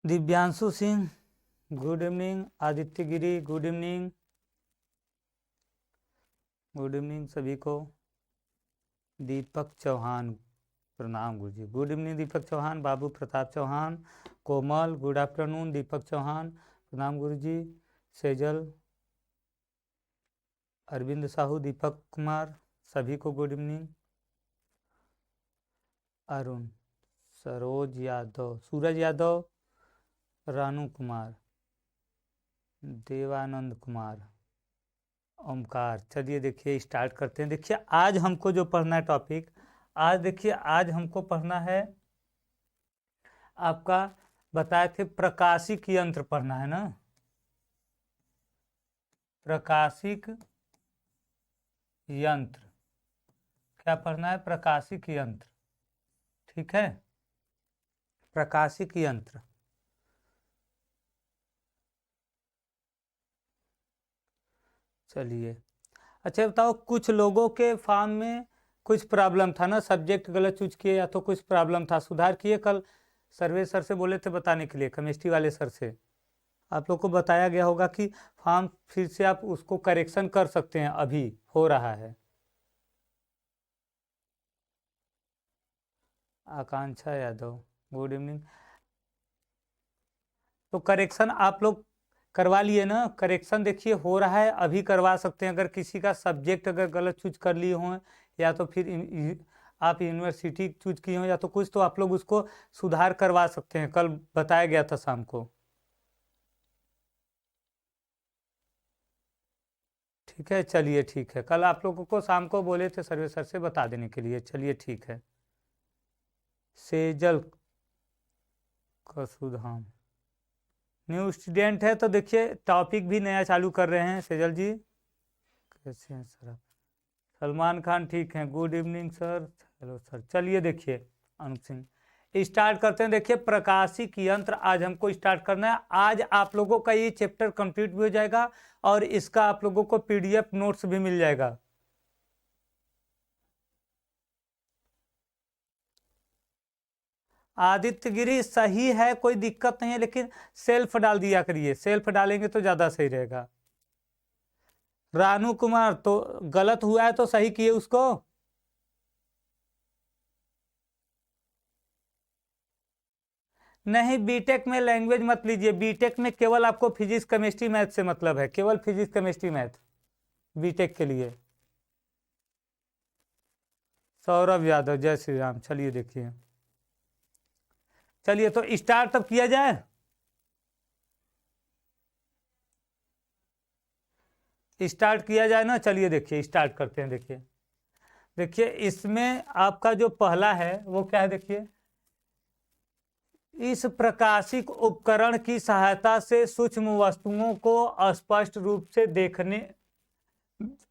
Divyanshu Singh good evening, Aditya गिरी good evening, good evening सभी को। दीपक चौहान प्रणाम गुरु जी, गुड इवनिंग दीपक चौहान। बाबू प्रताप चौहान, कोमल गुड आफ्टरनून, दीपक चौहान प्रणाम गुरु जी। सेजल, अरविंद साहू, दीपक कुमार सभी को गुड इवनिंग। अरुण, सरोज यादव, सूरज यादव, रानू कुमार, देवानंद कुमार, ओमकार। चलिए देखिए स्टार्ट करते हैं। देखिए आज हमको जो पढ़ना है टॉपिक, आज देखिए आज हमको पढ़ना है, आपका बताए थे प्रकाशिक यंत्र पढ़ना है ना, प्रकाशिक यंत्र। क्या पढ़ना है? प्रकाशिक यंत्र, ठीक है, प्रकाशिक यंत्र। चलिए अच्छा बताओ, कुछ लोगों के फॉर्म में कुछ प्रॉब्लम था ना, सब्जेक्ट गलत चूज किए या तो कुछ प्रॉब्लम था, सुधार किए? कल सर्वे सर से बोले थे बताने के लिए, केमिस्ट्री वाले सर से आप लोग को बताया गया होगा कि फॉर्म फिर से आप उसको करेक्शन कर सकते हैं, अभी हो रहा है। आकांक्षा यादव गुड इवनिंग। तो करेक्शन आप लोग करवा लिए ना? करेक्शन देखिए हो रहा है, अभी करवा सकते हैं। अगर किसी का सब्जेक्ट अगर गलत चूज कर लिए हों या तो फिर आप यूनिवर्सिटी चूज किए हों या तो कुछ, तो आप लोग उसको सुधार करवा सकते हैं, कल बताया गया था शाम को, ठीक है। चलिए ठीक है, कल आप लोगों को शाम को बोले थे सर्वे सर से बता देने के लिए। चलिए ठीक है। सेजल कसुधाम न्यू स्टूडेंट है, तो देखिए टॉपिक भी नया चालू कर रहे हैं। सेजल जी कैसे हैं सर आप? सलमान खान ठीक हैं, good evening sir. Hello sir. चलिए देखिए अनूप सिंह स्टार्ट करते हैं। देखिए प्रकाशिक यंत्र आज हमको स्टार्ट करना है। आज आप लोगों का ये चैप्टर कंप्लीट भी हो जाएगा और इसका आप लोगों को पीडीएफ नोट्स भी मिल जाएगा। आदित्य गिरी सही है, कोई दिक्कत नहीं है, लेकिन सेल्फ डाल दिया करिए, सेल्फ डालेंगे तो ज्यादा सही रहेगा। रानू कुमार तो गलत हुआ है तो सही किए उसको। नहीं, बीटेक में लैंग्वेज मत लीजिए, बीटेक में केवल आपको फिजिक्स केमिस्ट्री मैथ से मतलब है, केवल फिजिक्स केमिस्ट्री मैथ बीटेक के लिए। सौरभ यादव जय श्री राम। चलिए देखिए, चलिए तो स्टार्ट तब किया जाए। स्टार्ट किया जाए ना, चलिए देखिए स्टार्ट करते हैं। देखिए देखिए इसमें आपका जो पहला है वो क्या है, देखिए इस प्रकाशिक उपकरण की सहायता से सूक्ष्म वस्तुओं को स्पष्ट रूप से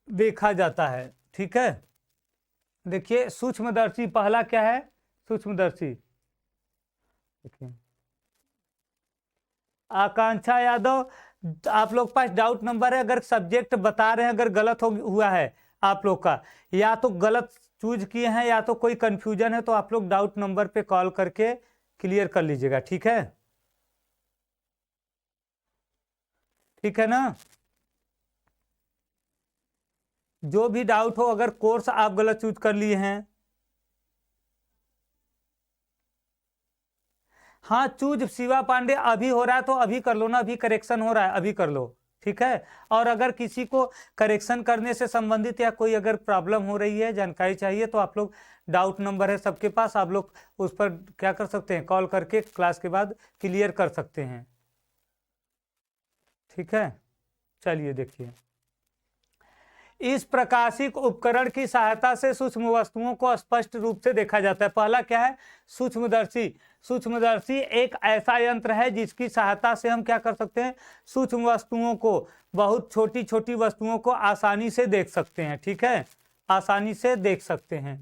देखा जाता है, ठीक है। देखिए सूक्ष्मदर्शी पहला क्या है, सूक्ष्मदर्शी। देखिए आकांक्षा यादव, आप लोग पास डाउट नंबर है, अगर सब्जेक्ट बता रहे हैं अगर गलत हुआ है आप लोग का, या तो गलत चूज किए हैं या तो कोई कंफ्यूजन है, तो आप लोग डाउट नंबर पे कॉल करके क्लियर कर लीजिएगा, ठीक है, ठीक है ना। जो भी डाउट हो, अगर कोर्स आप गलत चूज कर लिए हैं, हाँ चूज शिवा पांडे अभी हो रहा है तो अभी कर लो ना, अभी करेक्शन हो रहा है, अभी कर लो, ठीक है। और अगर किसी को करेक्शन करने से संबंधित या कोई अगर प्रॉब्लम हो रही है, जानकारी चाहिए, तो आप लोग डाउट नंबर है सबके पास, आप लोग उस पर क्या कर सकते हैं, कॉल करके क्लास के बाद क्लियर कर सकते हैं, ठीक है। चलिए देखिए, इस प्रकाशिक उपकरण की सहायता से सूक्ष्म वस्तुओं को स्पष्ट रूप से देखा जाता है। पहला क्या है, सूक्ष्मदर्शी। सूक्ष्मदर्शी एक ऐसा यंत्र है जिसकी सहायता से हम क्या कर सकते हैं, सूक्ष्म वस्तुओं को, बहुत छोटी छोटी वस्तुओं को आसानी से देख सकते हैं, ठीक है, आसानी से देख सकते हैं।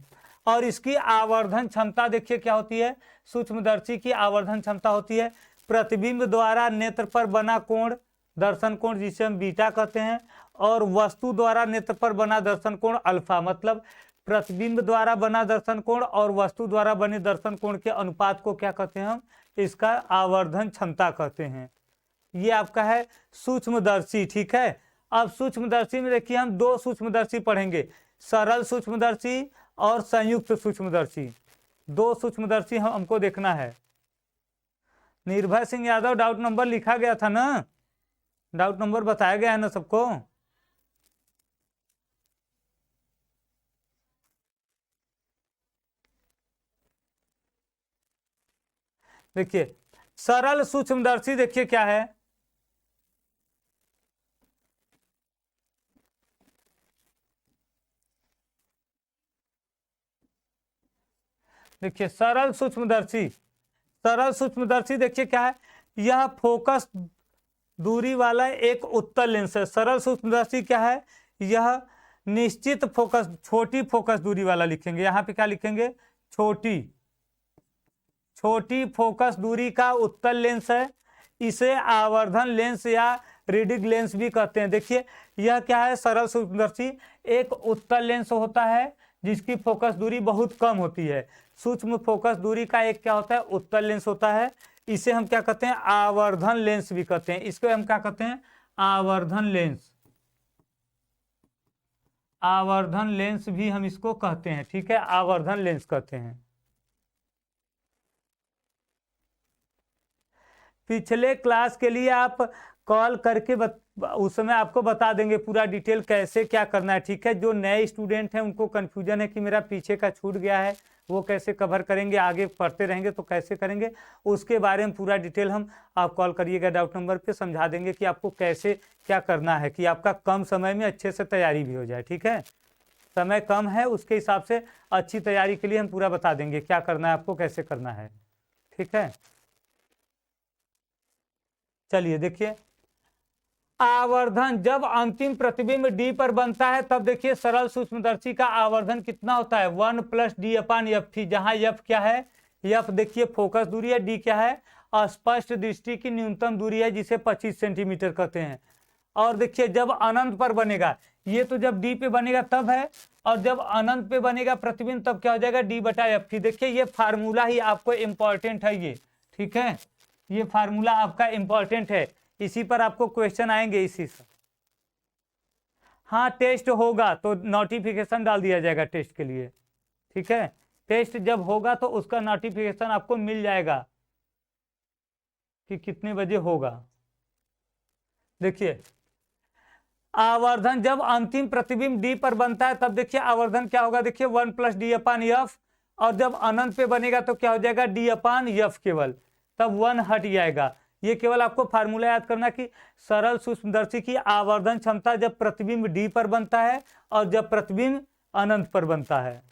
और इसकी आवर्धन क्षमता देखिए क्या होती है, सूक्ष्मदर्शी की आवर्धन क्षमता होती है प्रतिबिंब द्वारा नेत्र पर बना कोण, दर्शन कोण जिसे हम बीटा कहते हैं, और वस्तु द्वारा नेत्र पर बना दर्शन कोण अल्फा। मतलब प्रतिबिंब द्वारा बना दर्शन कोण और वस्तु द्वारा बने दर्शन कोण के अनुपात को क्या कहते हैं हम, इसका आवर्धन क्षमता कहते हैं। ये आपका है सूक्ष्मदर्शी। ठीक है, अब सूक्ष्मदर्शी में देखिए हम दो सूक्ष्मदर्शी पढ़ेंगे, सरल सूक्ष्मदर्शी और संयुक्त सूक्ष्मदर्शी। दो सूक्ष्मदर्शी हमको देखना है। निर्भय सिंह यादव, डाउट नंबर लिखा गया था ना, डाउट नंबर बताया गया है ना सबको। देखिए सरल सूक्ष्मदर्शी देखिए क्या है, देखिए सरल सूक्ष्मदर्शी, सरल सूक्ष्मदर्शी देखिए क्या है, यह फोकस दूरी वाला एक उत्तल लेंस है। सरल सूक्ष्मदर्शी क्या है, यह निश्चित फोकस, छोटी फोकस दूरी वाला लिखेंगे, यहाँ पे क्या लिखेंगे, छोटी, छोटी फोकस दूरी का उत्तल लेंस है। इसे आवर्धन लेंस या रीडिंग लेंस भी कहते हैं। देखिए यह क्या है, सरल सूक्ष्मदर्शी एक उत्तल लेंस होता है जिसकी फोकस दूरी बहुत कम होती है। सूक्ष्म फोकस दूरी का एक क्या होता है, उत्तल लेंस होता है। इसे हम क्या कहते हैं, आवर्धन लेंस भी कहते हैं। इसको हम क्या कहते हैं, आवर्धन लेंस, आवर्धन लेंस भी हम इसको कहते हैं। ठीक है, आवर्धन लेंस कहते हैं। पिछले क्लास के लिए आप कॉल करके उस समय आपको बता देंगे पूरा डिटेल कैसे क्या करना है। ठीक है, जो नए स्टूडेंट हैं उनको कंफ्यूजन है कि मेरा पीछे का छूट गया है, वो कैसे कवर करेंगे, आगे पढ़ते रहेंगे तो कैसे करेंगे, उसके बारे में पूरा डिटेल हम आप कॉल करिएगा डाउट नंबर पे, समझा देंगे कि आपको कैसे क्या करना है कि आपका कम समय में अच्छे से तैयारी भी हो जाए। ठीक है, समय कम है उसके हिसाब से अच्छी तैयारी के लिए हम पूरा बता देंगे क्या करना है आपको, कैसे करना है। ठीक है, चलिए देखिए, आवर्धन जब अंतिम प्रतिबिंब डी पर बनता है तब देखिए सरल सूक्ष्मदर्शी का आवर्धन कितना होता है, 1 + d/f। जहां एफ क्या है, एफ देखिए फोकस दूरी है, डी क्या है, अस्पष्ट दृष्टि की न्यूनतम दूरी है जिसे 25 सेंटीमीटर कहते हैं। और देखिए जब अनंत पर बनेगा, ये तो जब डी पे बनेगा तब है, और जब अनंत पे बनेगा प्रतिबिंब तब क्या हो जाएगा, d/f। देखिए ये फार्मूला ही आपको इंपॉर्टेंट है ये। ठीक है, ये फार्मूला आपका इंपॉर्टेंट है, इसी पर आपको क्वेश्चन आएंगे इसी से। हाँ टेस्ट होगा तो नोटिफिकेशन डाल दिया जाएगा टेस्ट के लिए। ठीक है, टेस्ट जब होगा तो उसका नोटिफिकेशन आपको मिल जाएगा कि कितने बजे होगा। देखिए आवर्धन जब अंतिम प्रतिबिंब डी पर बनता है तब देखिए आवर्धन क्या होगा, देखिए 1 + d/f। और जब अनंत पे बनेगा तो क्या हो जाएगा, d/f केवल, तब 1 हट जाएगा। ये केवल आपको फार्मूला याद करना कि सरल सूक्ष्मदर्शी की आवर्धन क्षमता जब प्रतिबिंब डी पर बनता है और जब प्रतिबिंब अनंत पर बनता है।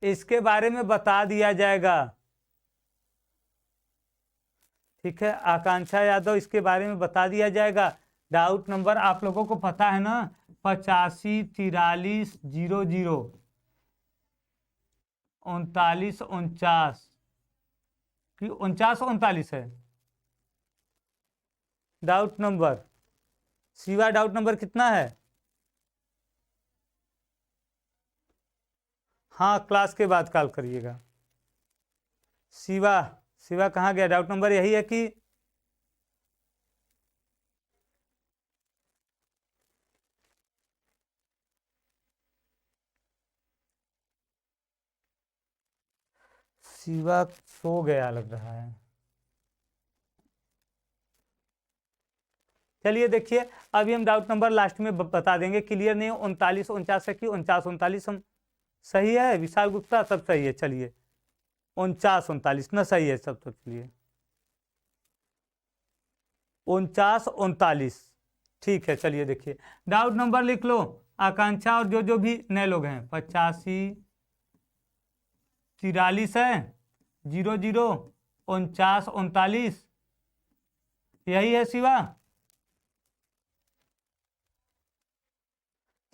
इसके बारे में बता दिया जाएगा। ठीक है, आकांक्षा यादव, इसके बारे में बता दिया जाएगा। डाउट नंबर आप लोगों को पता है ना, 85 43 00 39 49 कि 49 39 है doubt number. Shiva doubt number कितना है, हाँ क्लास के बाद कॉल करिएगा। शिवा, शिवा कहाँ गया, डाउट नंबर यही है कि शिवा सो गया लग रहा है। चलिए देखिए अभी हम डाउट नंबर लास्ट में बता देंगे, क्लियर नहीं 39 49 है कि 49 39 हम सही है, विशाल गुप्ता सब सही है। चलिए 49 39 ना सही है सब, तो चलिए 49 39 ठीक है। चलिए देखिए डाउट नंबर लिख लो आकांक्षा, और जो जो भी नए लोग हैं, 85 43 है, 00 49 39 यही है शिवा,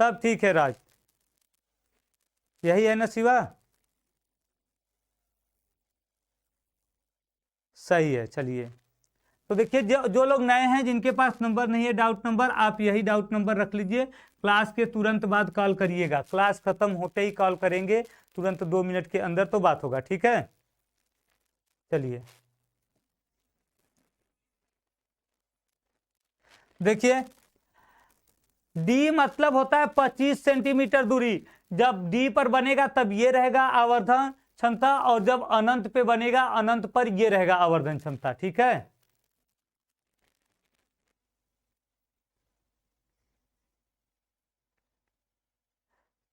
तब ठीक है राज, यही है ना शिवा, सही है। चलिए तो देखिए जो लोग नए हैं, जिनके पास नंबर नहीं है डाउट नंबर, आप यही डाउट नंबर रख लीजिए। क्लास के तुरंत बाद कॉल करिएगा, क्लास खत्म होते ही कॉल करेंगे, तुरंत 2 मिनट के अंदर तो बात होगा, ठीक है। चलिए देखिए, डी मतलब होता है 25 सेंटीमीटर दूरी। जब डी पर बनेगा तब ये रहेगा आवर्धन क्षमता, और जब अनंत पे बनेगा, अनंत पर ये रहेगा आवर्धन क्षमता, ठीक है।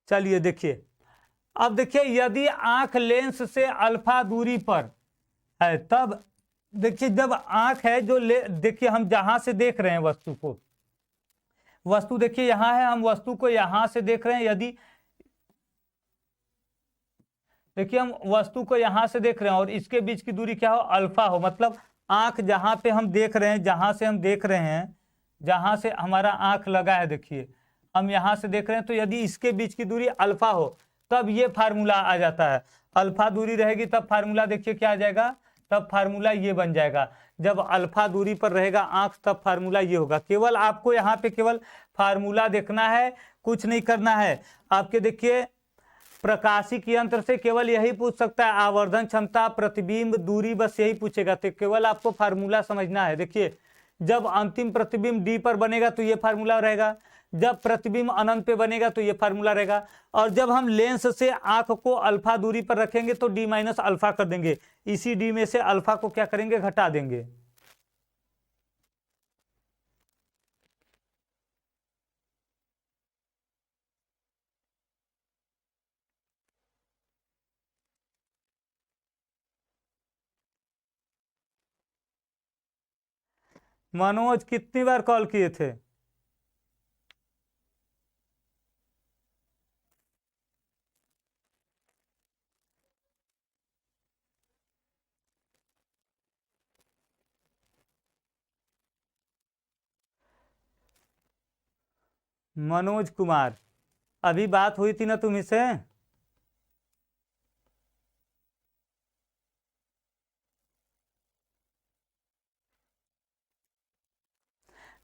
चलिए देखिए, अब देखिए यदि आंख लेंस से अल्फा दूरी पर है, तब देखिए जब आंख है जो देखिए हम जहां से देख रहे हैं वस्तु को, वस्तु देखिए यहां है, हम वस्तु को यहां से देख रहे हैं। यदि देखिए हम वस्तु को यहां से देख रहे हैं और इसके बीच की दूरी क्या हो, अल्फा हो, मतलब आंख जहां पे हम देख रहे हैं, जहां से हम देख रहे हैं, जहां से हमारा आंख लगा है, देखिए हम यहां से देख रहे हैं, तो यदि इसके बीच की दूरी अल्फा हो तब ये फार्मूला आ जाता है। अल्फा दूरी रहेगी तब फार्मूला देखिए क्या आ जाएगा, तब फार्मूला ये बन जाएगा। जब अल्फा दूरी पर रहेगा आंख तब फार्मूला ये होगा। केवल आपको यहाँ पे केवल फार्मूला देखना है, कुछ नहीं करना है। आपके देखिए प्रकाशिक यंत्र से केवल यही पूछ सकता है, आवर्धन क्षमता, प्रतिबिंब, दूरी, बस यही पूछेगा। तो केवल आपको फार्मूला समझना है। देखिए जब अंतिम प्रतिबिंब डी पर बनेगा तो ये फार्मूला रहेगा, जब प्रतिबिंब अनंत पे बनेगा तो ये फार्मूला रहेगा, और जब हम लेंस से आंख को अल्फा दूरी पर रखेंगे तो डी माइनस अल्फा कर देंगे, इसी डी में से अल्फा को क्या करेंगे, घटा देंगे। मनोज कितनी बार कॉल किए थे? मनोज कुमार, अभी बात हुई थी ना तुम्ही से?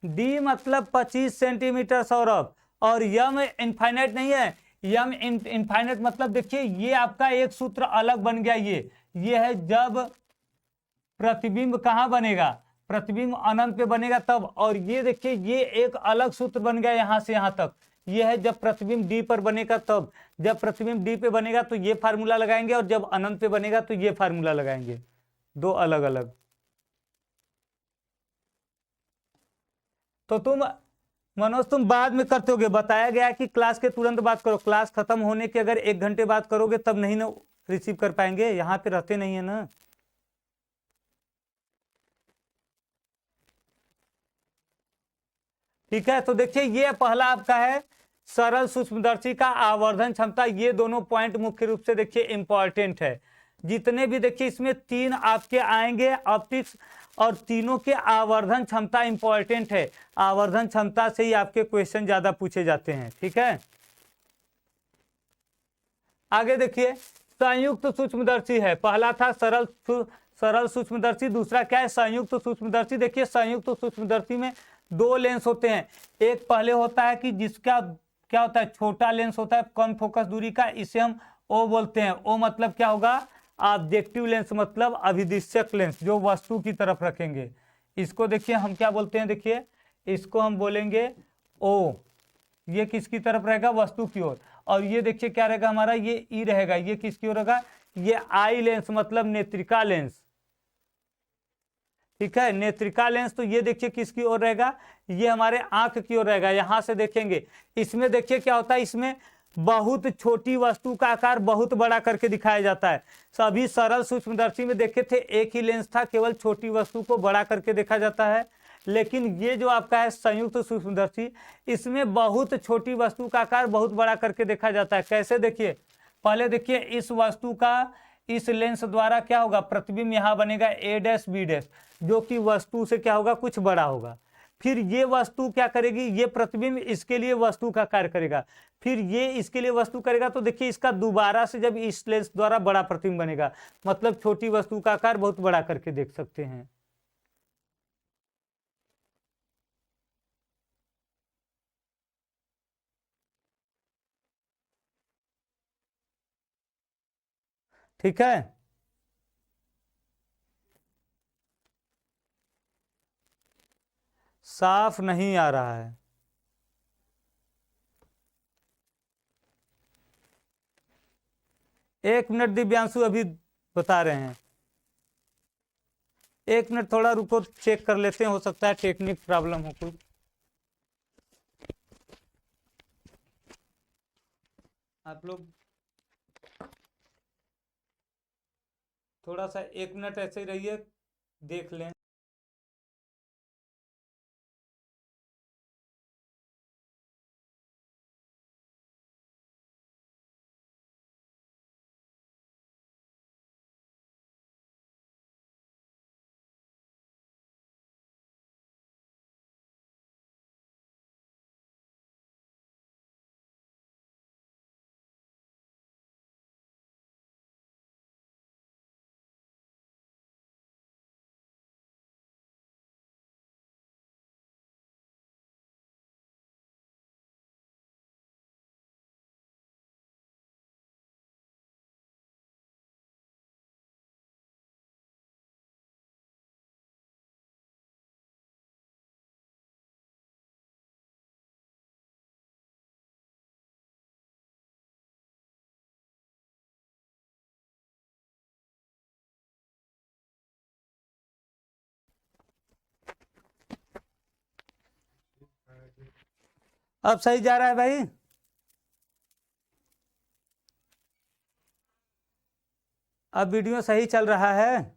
डी मतलब 25 सेंटीमीटर सौरभ, और यम इनफाइनाइट नहीं है। यम इनफाइनाइट मतलब देखिए ये आपका एक सूत्र अलग बन गया, ये है जब प्रतिबिंब कहाँ बनेगा, प्रतिबिंब अनंत पे बनेगा तब। और ये देखिए ये एक अलग सूत्र बन गया यहां से यहां तक, ये है जब प्रतिबिंब डी पर बनेगा तब। जब प्रतिबिंब डी पे बनेगा तो ये फार्मूला लगाएंगे, और जब अनंत पे बनेगा तो ये फार्मूला लगाएंगे, दो अलग अलग। तो तुम मनोज तुम बाद में करते होगे, बताया गया है कि क्लास के तुरंत बात करो, क्लास खत्म होने के अगर 1 घंटे बात करोगे तब नहीं ना रिसीव कर पाएंगे, यहाँ पे रहते नहीं है ना। ठीक है, तो देखिए ये पहला आपका है सरल सूक्ष्मदर्शी का आवर्धन क्षमता। ये दोनों पॉइंट मुख्य रूप से देखिए इंपॉर्टेंट है। जितने भी देखिए इसमें 3 आपके आएंगे ऑप्टिक्स, और तीनों के आवर्धन क्षमता इंपॉर्टेंट है। आवर्धन क्षमता से ही आपके क्वेश्चन ज्यादा पूछे जाते हैं, ठीक है। आगे देखिए संयुक्त सूक्ष्मदर्शी है, पहला था सरल सूक्ष्मदर्शी, दूसरा क्या है, संयुक्त सूक्ष्मदर्शी। देखिए संयुक्त सूक्ष्मदर्शी में 2 लेंस होते हैं। एक पहले होता है कि जिसका क्या होता है, छोटा लेंस होता है कम फोकस दूरी का, इसे हम ओ बोलते हैं। ओ मतलब क्या होगा, ऑब्जेक्टिव लेंस, मतलब अभिदिश्यक लेंस, जो वस्तु की तरफ रखेंगे। इसको देखिए हम क्या बोलते हैं, देखिए इसको हम बोलेंगे ओ, ये किसकी तरफ रहेगा, वस्तु की ओर। और ये देखिए क्या रहेगा हमारा, ये ई रहेगा, ये किसकी ओर रहेगा, ये आई लेंस, मतलब नेत्रिका लेंस, ठीक है। नेत्रिका लेंस तो ये देखिए किसकी ओर रहेगा, ये हमारे आंख की ओर रहेगा, यहां से देखेंगे। इसमें देखिए क्या होता है, इसमें बहुत छोटी वस्तु का आकार बहुत बड़ा करके दिखाया जाता है। सभी सरल सूक्ष्मदर्शी में देखे थे एक ही लेंस था, केवल छोटी वस्तु को बड़ा करके देखा जाता है। लेकिन ये जो आपका है संयुक्त सूक्ष्मदर्शी, इसमें बहुत छोटी वस्तु का आकार बहुत बड़ा करके देखा जाता है। कैसे, देखिए पहले देखिए इस वस्तु का इस लेंस द्वारा क्या होगा, प्रतिबिंब यहाँ बनेगा ए डैश बी डैश, जो कि वस्तु से क्या होगा, कुछ बड़ा होगा। फिर ये वस्तु क्या करेगी, ये प्रतिबिंब इसके लिए वस्तु का कार्य करेगा, फिर ये इसके लिए वस्तु करेगा। तो देखिए इसका दोबारा से जब इस लेंस द्वारा बड़ा प्रतिबिंब बनेगा, मतलब छोटी वस्तु का आकार बहुत बड़ा करके देख सकते हैं। ठीक है। साफ नहीं आ रहा है। एक मिनट दिव्यांशु, अभी बता रहे हैं। एक मिनट थोड़ा रुको, चेक कर लेते हैं, हो सकता है टेक्निक प्रॉब्लम हो कुछ। आप लोग थोड़ा सा 1 मिनट ऐसे ही रहिए, देख लें। अब सही जा रहा है भाई? अब वीडियो सही चल रहा है?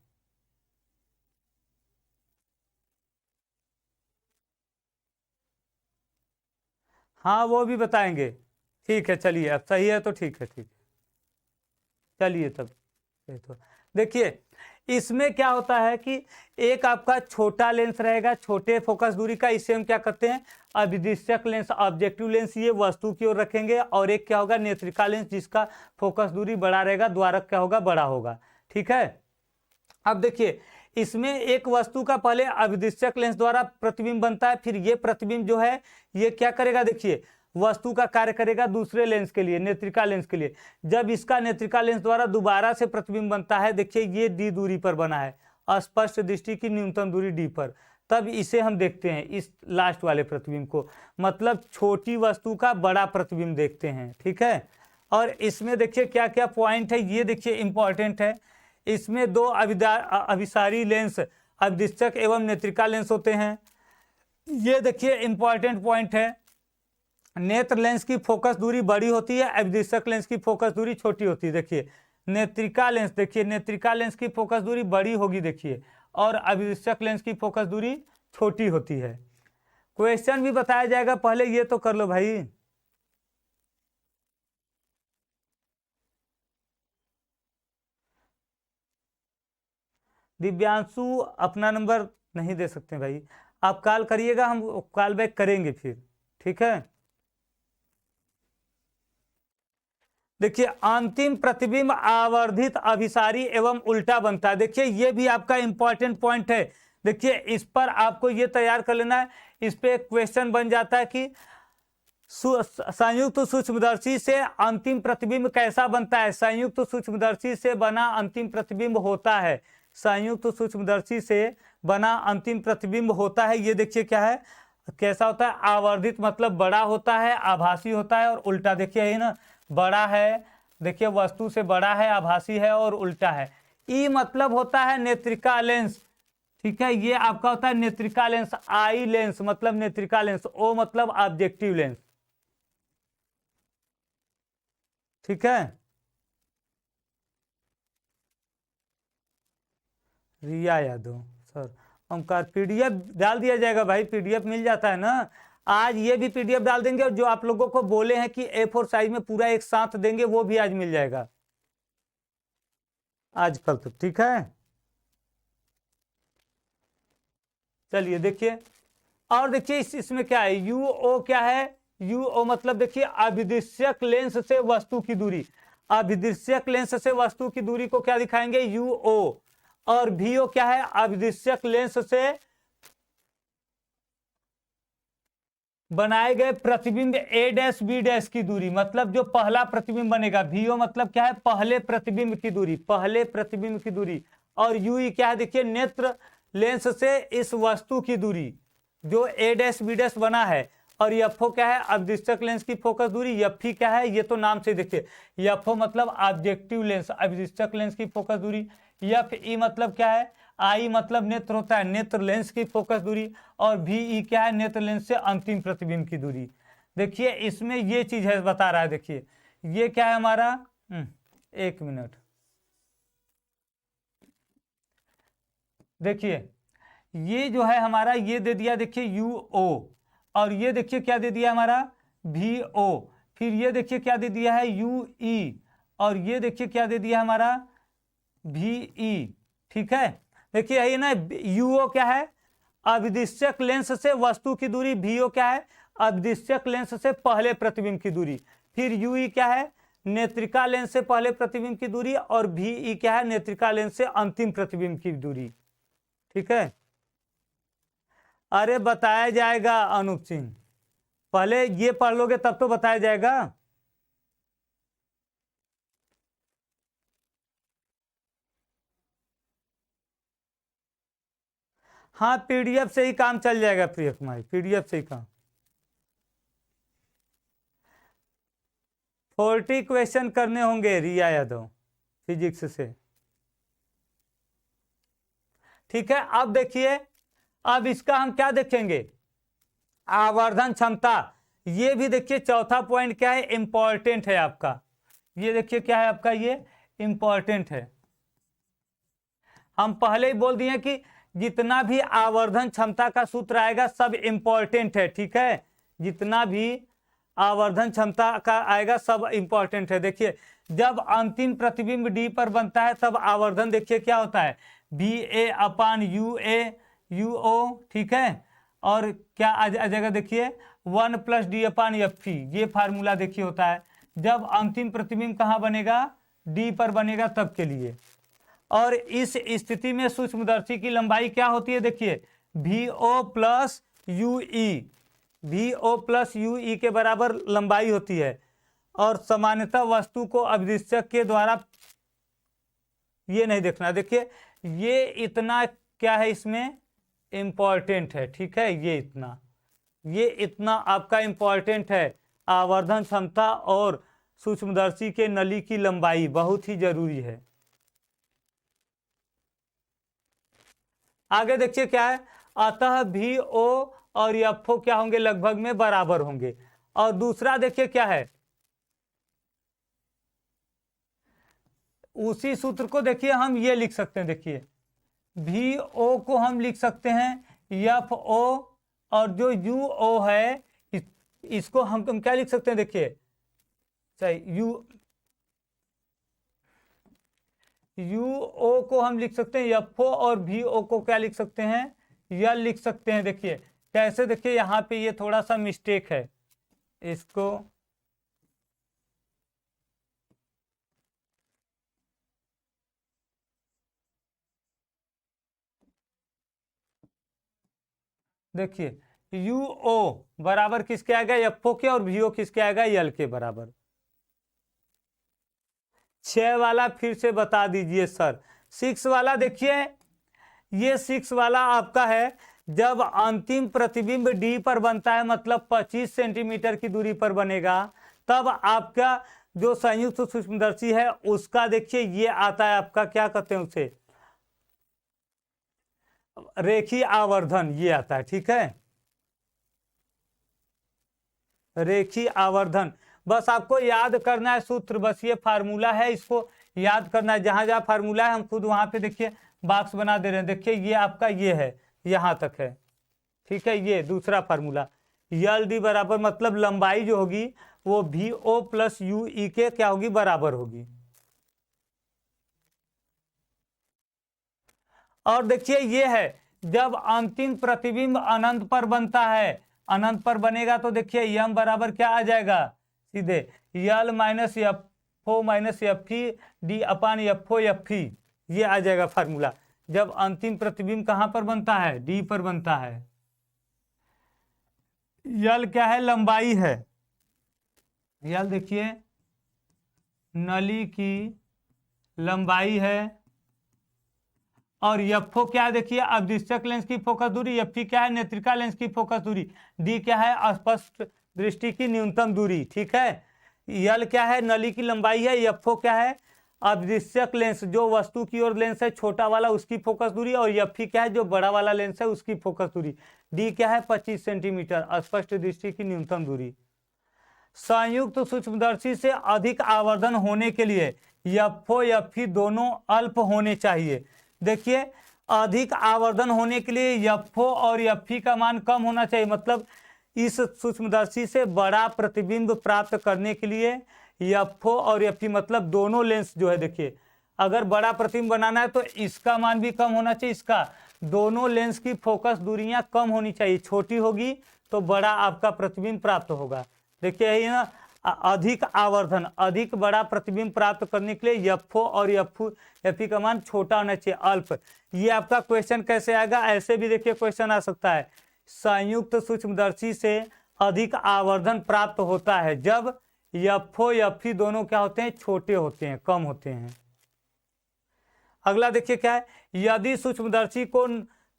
हाँ वो भी बताएंगे। ठीक है चलिए, अब सही है तो ठीक है, ठीक है चलिए तब। तो देखिए, इसमें क्या होता है कि एक आपका छोटा लेंस रहेगा, छोटे फोकस दूरी का, इसे हम क्या कहते हैं, अभिदिश्यक लेंस, ऑब्जेक्टिव लेंस, ये वस्तु की ओर रखेंगे। और एक क्या होगा, नेत्रिका लेंस, जिसका फोकस दूरी बड़ा रहेगा, द्वारक क्या होगा, बड़ा होगा। ठीक है। अब देखिए, इसमें एक वस्तु का पहले अभिदिश्यक लेंस द्वारा प्रतिबिंब बनता है, फिर ये प्रतिबिंब जो है ये क्या करेगा, देखिए वस्तु का कार्य करेगा दूसरे लेंस के लिए, नेत्रिका लेंस के लिए। जब इसका नेत्रिका लेंस द्वारा दोबारा से प्रतिबिंब बनता है, देखिए ये डी दूरी पर बना है, अस्पष्ट दृष्टि की न्यूनतम दूरी डी पर, तब इसे हम देखते हैं, इस लास्ट वाले प्रतिबिंब को, मतलब छोटी वस्तु का बड़ा प्रतिबिंब देखते हैं। ठीक है। और इसमें देखिए क्या क्या पॉइंट है, ये देखिए इंपॉर्टेंट है। इसमें दो अभिसारी लेंस, अभिदिश्यक एवं नेत्रिका लेंस होते हैं। ये देखिए इंपॉर्टेंट पॉइंट है, नेत्र लेंस की फोकस दूरी बड़ी होती है, अभिदिश्यक लेंस की फोकस दूरी छोटी होती है। देखिए नेत्रिका लेंस, देखिए नेत्रिका लेंस की फोकस दूरी बड़ी होगी, देखिए, और अभिदिश्यक लेंस की फोकस दूरी छोटी होती है। क्वेश्चन भी बताया जाएगा, पहले ये तो कर लो भाई। दिव्यांशु अपना नंबर नहीं दे सकते भाई, आप कॉल करिएगा, हम कॉल बैक करेंगे फिर। ठीक है। देखिए अंतिम प्रतिबिंब आवर्धित अभिसारी एवं उल्टा बनता है। देखिए ये भी आपका इंपॉर्टेंट पॉइंट है। देखिए इस पर आपको ये तैयार कर लेना है, इस पे क्वेश्चन बन जाता है कि संयुक्त सूक्ष्मदर्शी से अंतिम प्रतिबिंब कैसा बनता है। संयुक्त सूक्ष्मदर्शी से बना अंतिम प्रतिबिंब होता है, संयुक्त सूक्ष्मदर्शी से बना अंतिम प्रतिबिंब होता है। ये देखिए क्या है, कैसा होता है, आवर्धित मतलब बड़ा होता है, आभासी होता है, और उल्टा देखिए है ना, बड़ा है, देखिए वस्तु से बड़ा है, आभासी है, और उल्टा है। ई मतलब होता है नेत्रिका लेंस। ठीक है, ये आपका होता है नेत्रिका लेंस। आई लेंस मतलब नेत्रिका लेंस, ओ मतलब ऑब्जेक्टिव लेंस। ठीक है। रिया यादव सर, ओमकार, पीडीएफ डाल दिया जाएगा भाई, पीडीएफ मिल जाता है ना। आज ये भी पीडीएफ डाल देंगे, और जो आप लोगों को बोले हैं कि A4 साइज में पूरा एक साथ देंगे, वो भी आज मिल जाएगा, आज कल तक। ठीक है। चलिए देखिए, और देखिए इसमें क्या है, यूओ क्या है, यूओ मतलब देखिए अभिदिश्यक लेंस से वस्तु की दूरी, अभिदिश्यक लेंस से वस्तु की दूरी को क्या दिखाएंगे, यूओ। और वीओ क्या है, अभिदिश्यक लेंस से बनाए गए प्रतिबिंब ए डैश बी डैश की दूरी, मतलब जो पहला प्रतिबिंब बनेगा, VO मतलब क्या है, पहले प्रतिबिंब की दूरी, पहले प्रतिबिंब की दूरी, और UE क्या है, देखिए नेत्र लेंस से इस वस्तु की दूरी जो ए डैश बी डैश बना है, और FO क्या है, अवदिष्टक लेंस की फोकस दूरी, FE क्या है, ये तो नाम से देखिए, FO मतलब ऑब्जेक्टिव लेंस, अवदिष्टक लेंस की फोकस दूरी, FE मतलब क्या है, आई मतलब नेत्र होता है, नेत्र लेंस की फोकस दूरी, और VE क्या है, नेत्र लेंस से अंतिम प्रतिबिंब की दूरी। देखिए इसमें ये चीज है, बता रहा है, देखिए ये क्या है हमारा, एक मिनट, देखिए ये जो है हमारा, ये दे दिया देखिए UO, और ये देखिए क्या दे दिया हमारा VO, फिर ये देखिए क्या दे दिया है UE, और ये देखिए क्या दे दिया हमारा VE। ठीक है, देखिए यही ना, UO क्या है, अवदिष्टक लेंस से वस्तु की दूरी, VO क्या है, अवदिष्टक लेंस से पहले प्रतिबिंब की दूरी, फिर UE क्या है, नेत्रिका लेंस से पहले प्रतिबिंब की दूरी, और VE क्या है, नेत्रिका लेंस से अंतिम प्रतिबिंब की दूरी। ठीक है, अरे बताया जाएगा अनूप सिंह, पहले ये पढ़ लोगे तब तो बताया जाएगा। हाँ PDF से ही काम चल जाएगा प्रिय कुमारी, PDF से ही काम। 40 क्वेश्चन करने होंगे रिया यादव फिजिक्स से। ठीक है, अब देखिए, अब इसका हम क्या देखेंगे, आवर्धन क्षमता, ये भी देखिए चौथा पॉइंट क्या है, इंपॉर्टेंट है आपका, ये देखिए क्या है आपका, ये इंपॉर्टेंट है। हम पहले ही बोल दिए कि जितना भी आवर्धन क्षमता का सूत्र आएगा सब इंपॉर्टेंट है। ठीक है, जितना भी आवर्धन क्षमता का आएगा सब इंपॉर्टेंट है। देखिए जब अंतिम प्रतिबिंब डी पर बनता है तब आवर्धन देखिए क्या होता है, VA अपान UO। ठीक है, और क्या आ जाएगा, देखिए 1 + D अपान FE, ये फार्मूला देखिए होता है जब अंतिम प्रतिबिंब कहाँ बनेगा, डी पर बनेगा तब के लिए। और इस स्थिति में सूक्ष्मदर्शी की लंबाई क्या होती है, देखिए VO + UE, VO + UE के बराबर लंबाई होती है। और सामान्यतः वस्तु को अवदिष्टक के द्वारा, ये नहीं देखना, देखिए ये इतना क्या है इसमें इंपॉर्टेंट है। ठीक है, ये इतना आपका इंपॉर्टेंट है, आवर्धन क्षमता और सूक्ष्मदर्शी के नली की लंबाई बहुत ही जरूरी है। आगे देखिए क्या है, अतः VO और FO क्या होंगे, लगभग में बराबर होंगे। और दूसरा देखिए क्या है, उसी सूत्र को देखिए हम ये लिख सकते हैं, देखिए VO को हम लिख सकते हैं FO, और जो UO है इसको हम क्या लिख सकते हैं, देखिए UO को हम लिख सकते हैं FO, और VO को क्या लिख सकते हैं, L लिख सकते हैं। देखिए कैसे, देखिए यहाँ पे ये थोड़ा सा मिस्टेक है, इसको देखिए UO बराबर किसके आएगा, FO के, और VO किसके आएगा, L के बराबर। 6 वाला फिर से बता दीजिए सर। 6 वाला देखिए, ये 6 वाला आपका है जब अंतिम प्रतिबिंब डी पर बनता है, मतलब 25 सेंटीमीटर की दूरी पर बनेगा, तब आपका जो संयुक्त सूक्ष्मदर्शी है उसका देखिए ये आता है आपका, क्या कहते हैं उसे, रेखीय आवर्धन, ये आता है। ठीक है, रेखीय आवर्धन, बस आपको याद करना है सूत्र, बस ये फार्मूला है, इसको याद करना है। जहां जहां फार्मूला है हम खुद वहां पे देखिए बॉक्स बना दे रहे हैं। देखिए ये आपका ये है, यहां तक है। ठीक है, ये दूसरा फार्मूला, LD बराबर मतलब लंबाई जो होगी वो VO + UE के क्या होगी, बराबर होगी। और देखिए ये है जब अंतिम प्रतिबिंब अनंत पर बनता है, अनंत पर बनेगा तो देखिए M बराबर क्या आ जाएगा, सीधे L - FO - FE D अपान FO FE, ये आ जाएगा फार्मूला जब अंतिम प्रतिबिंब कहां पर बनता है, डी पर बनता है। यल क्या है, लंबाई है। यल देखिए नली की लंबाई है, और एफओ क्या है, देखिए अवदिश्यक लेंस की फोकस दूरी, एफपी क्या है, नेत्रिका लेंस की फोकस दूरी, डी क्या है, अस्पष्ट दृष्टि की न्यूनतम दूरी। ठीक है, यल क्या है, नली की लंबाई है, एफओ क्या है, अवदिश्यक लेंस जो वस्तु की ओर लेंस है छोटा वाला उसकी फोकस दूरी, और एफपी क्या है, जो बड़ा वाला लेंस है उसकी फोकस दूरी, डी क्या है, 25 सेंटीमीटर अस्पष्ट दृष्टि की न्यूनतम दूरी। संयुक्त सूक्ष्मदर्शी से अधिक आवर्धन होने के लिए एफओ एफपी दोनों अल्प होने चाहिए। देखिए अधिक आवर्धन होने के लिए एफओ और एफपी का मान कम होना चाहिए, मतलब इस सूक्ष्मदर्शी से बड़ा प्रतिबिंब प्राप्त करने के लिए एफओ और एफपी मतलब दोनों लेंस जो है, देखिए अगर बड़ा प्रतिबिंब बनाना है तो इसका मान भी कम होना चाहिए, इसका, दोनों लेंस की फोकस दूरियां कम होनी चाहिए, छोटी होगी तो बड़ा आपका प्रतिबिंब प्राप्त होगा। देखिए यही ना, अधिक आवर्धन, अधिक बड़ा प्रतिबिंब प्राप्त करने के लिए एफओ और एफपी का मान छोटा होना चाहिए, अल्प। ये आपका क्वेश्चन कैसे आएगा, ऐसे भी देखिए क्वेश्चन आ सकता है, संयुक्त सूक्ष्मदर्शी से अधिक आवर्धन प्राप्त होता है जब एफओ एफपी दोनों क्या होते हैं, छोटे होते हैं, कम होते हैं। अगला देखिए क्या है, यदि सूक्ष्मदर्शी को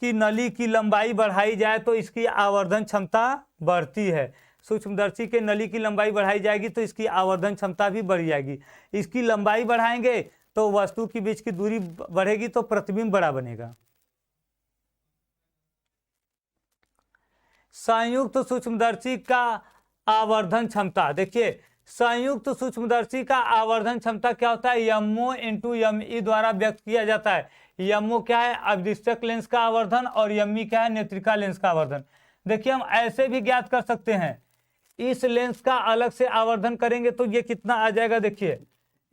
की नली की लंबाई बढ़ाई जाए तो इसकी आवर्धन क्षमता बढ़ती है। सूक्ष्मदर्शी के नली की लंबाई बढ़ाई जाएगी तो इसकी आवर्धन क्षमता भी बढ़ जाएगी। इसकी लंबाई बढ़ाएंगे तो वस्तु के बीच की दूरी बढ़ेगी तो प्रतिबिंब बड़ा बनेगा। संयुक्त सूक्ष्मदर्शी का आवर्धन क्षमता, देखिए संयुक्त सूक्ष्मदर्शी का आवर्धन क्षमता क्या होता है, एमओ इंटू एमई द्वारा व्यक्त किया जाता है। एमओ क्या है, अवदिश्यक लेंस का आवर्धन, और एमई क्या है, नेत्रिका लेंस का आवर्धन। देखिए हम ऐसे भी ज्ञात कर सकते हैं, इस लेंस का अलग से आवर्धन करेंगे तो ये कितना आ जाएगा, देखिए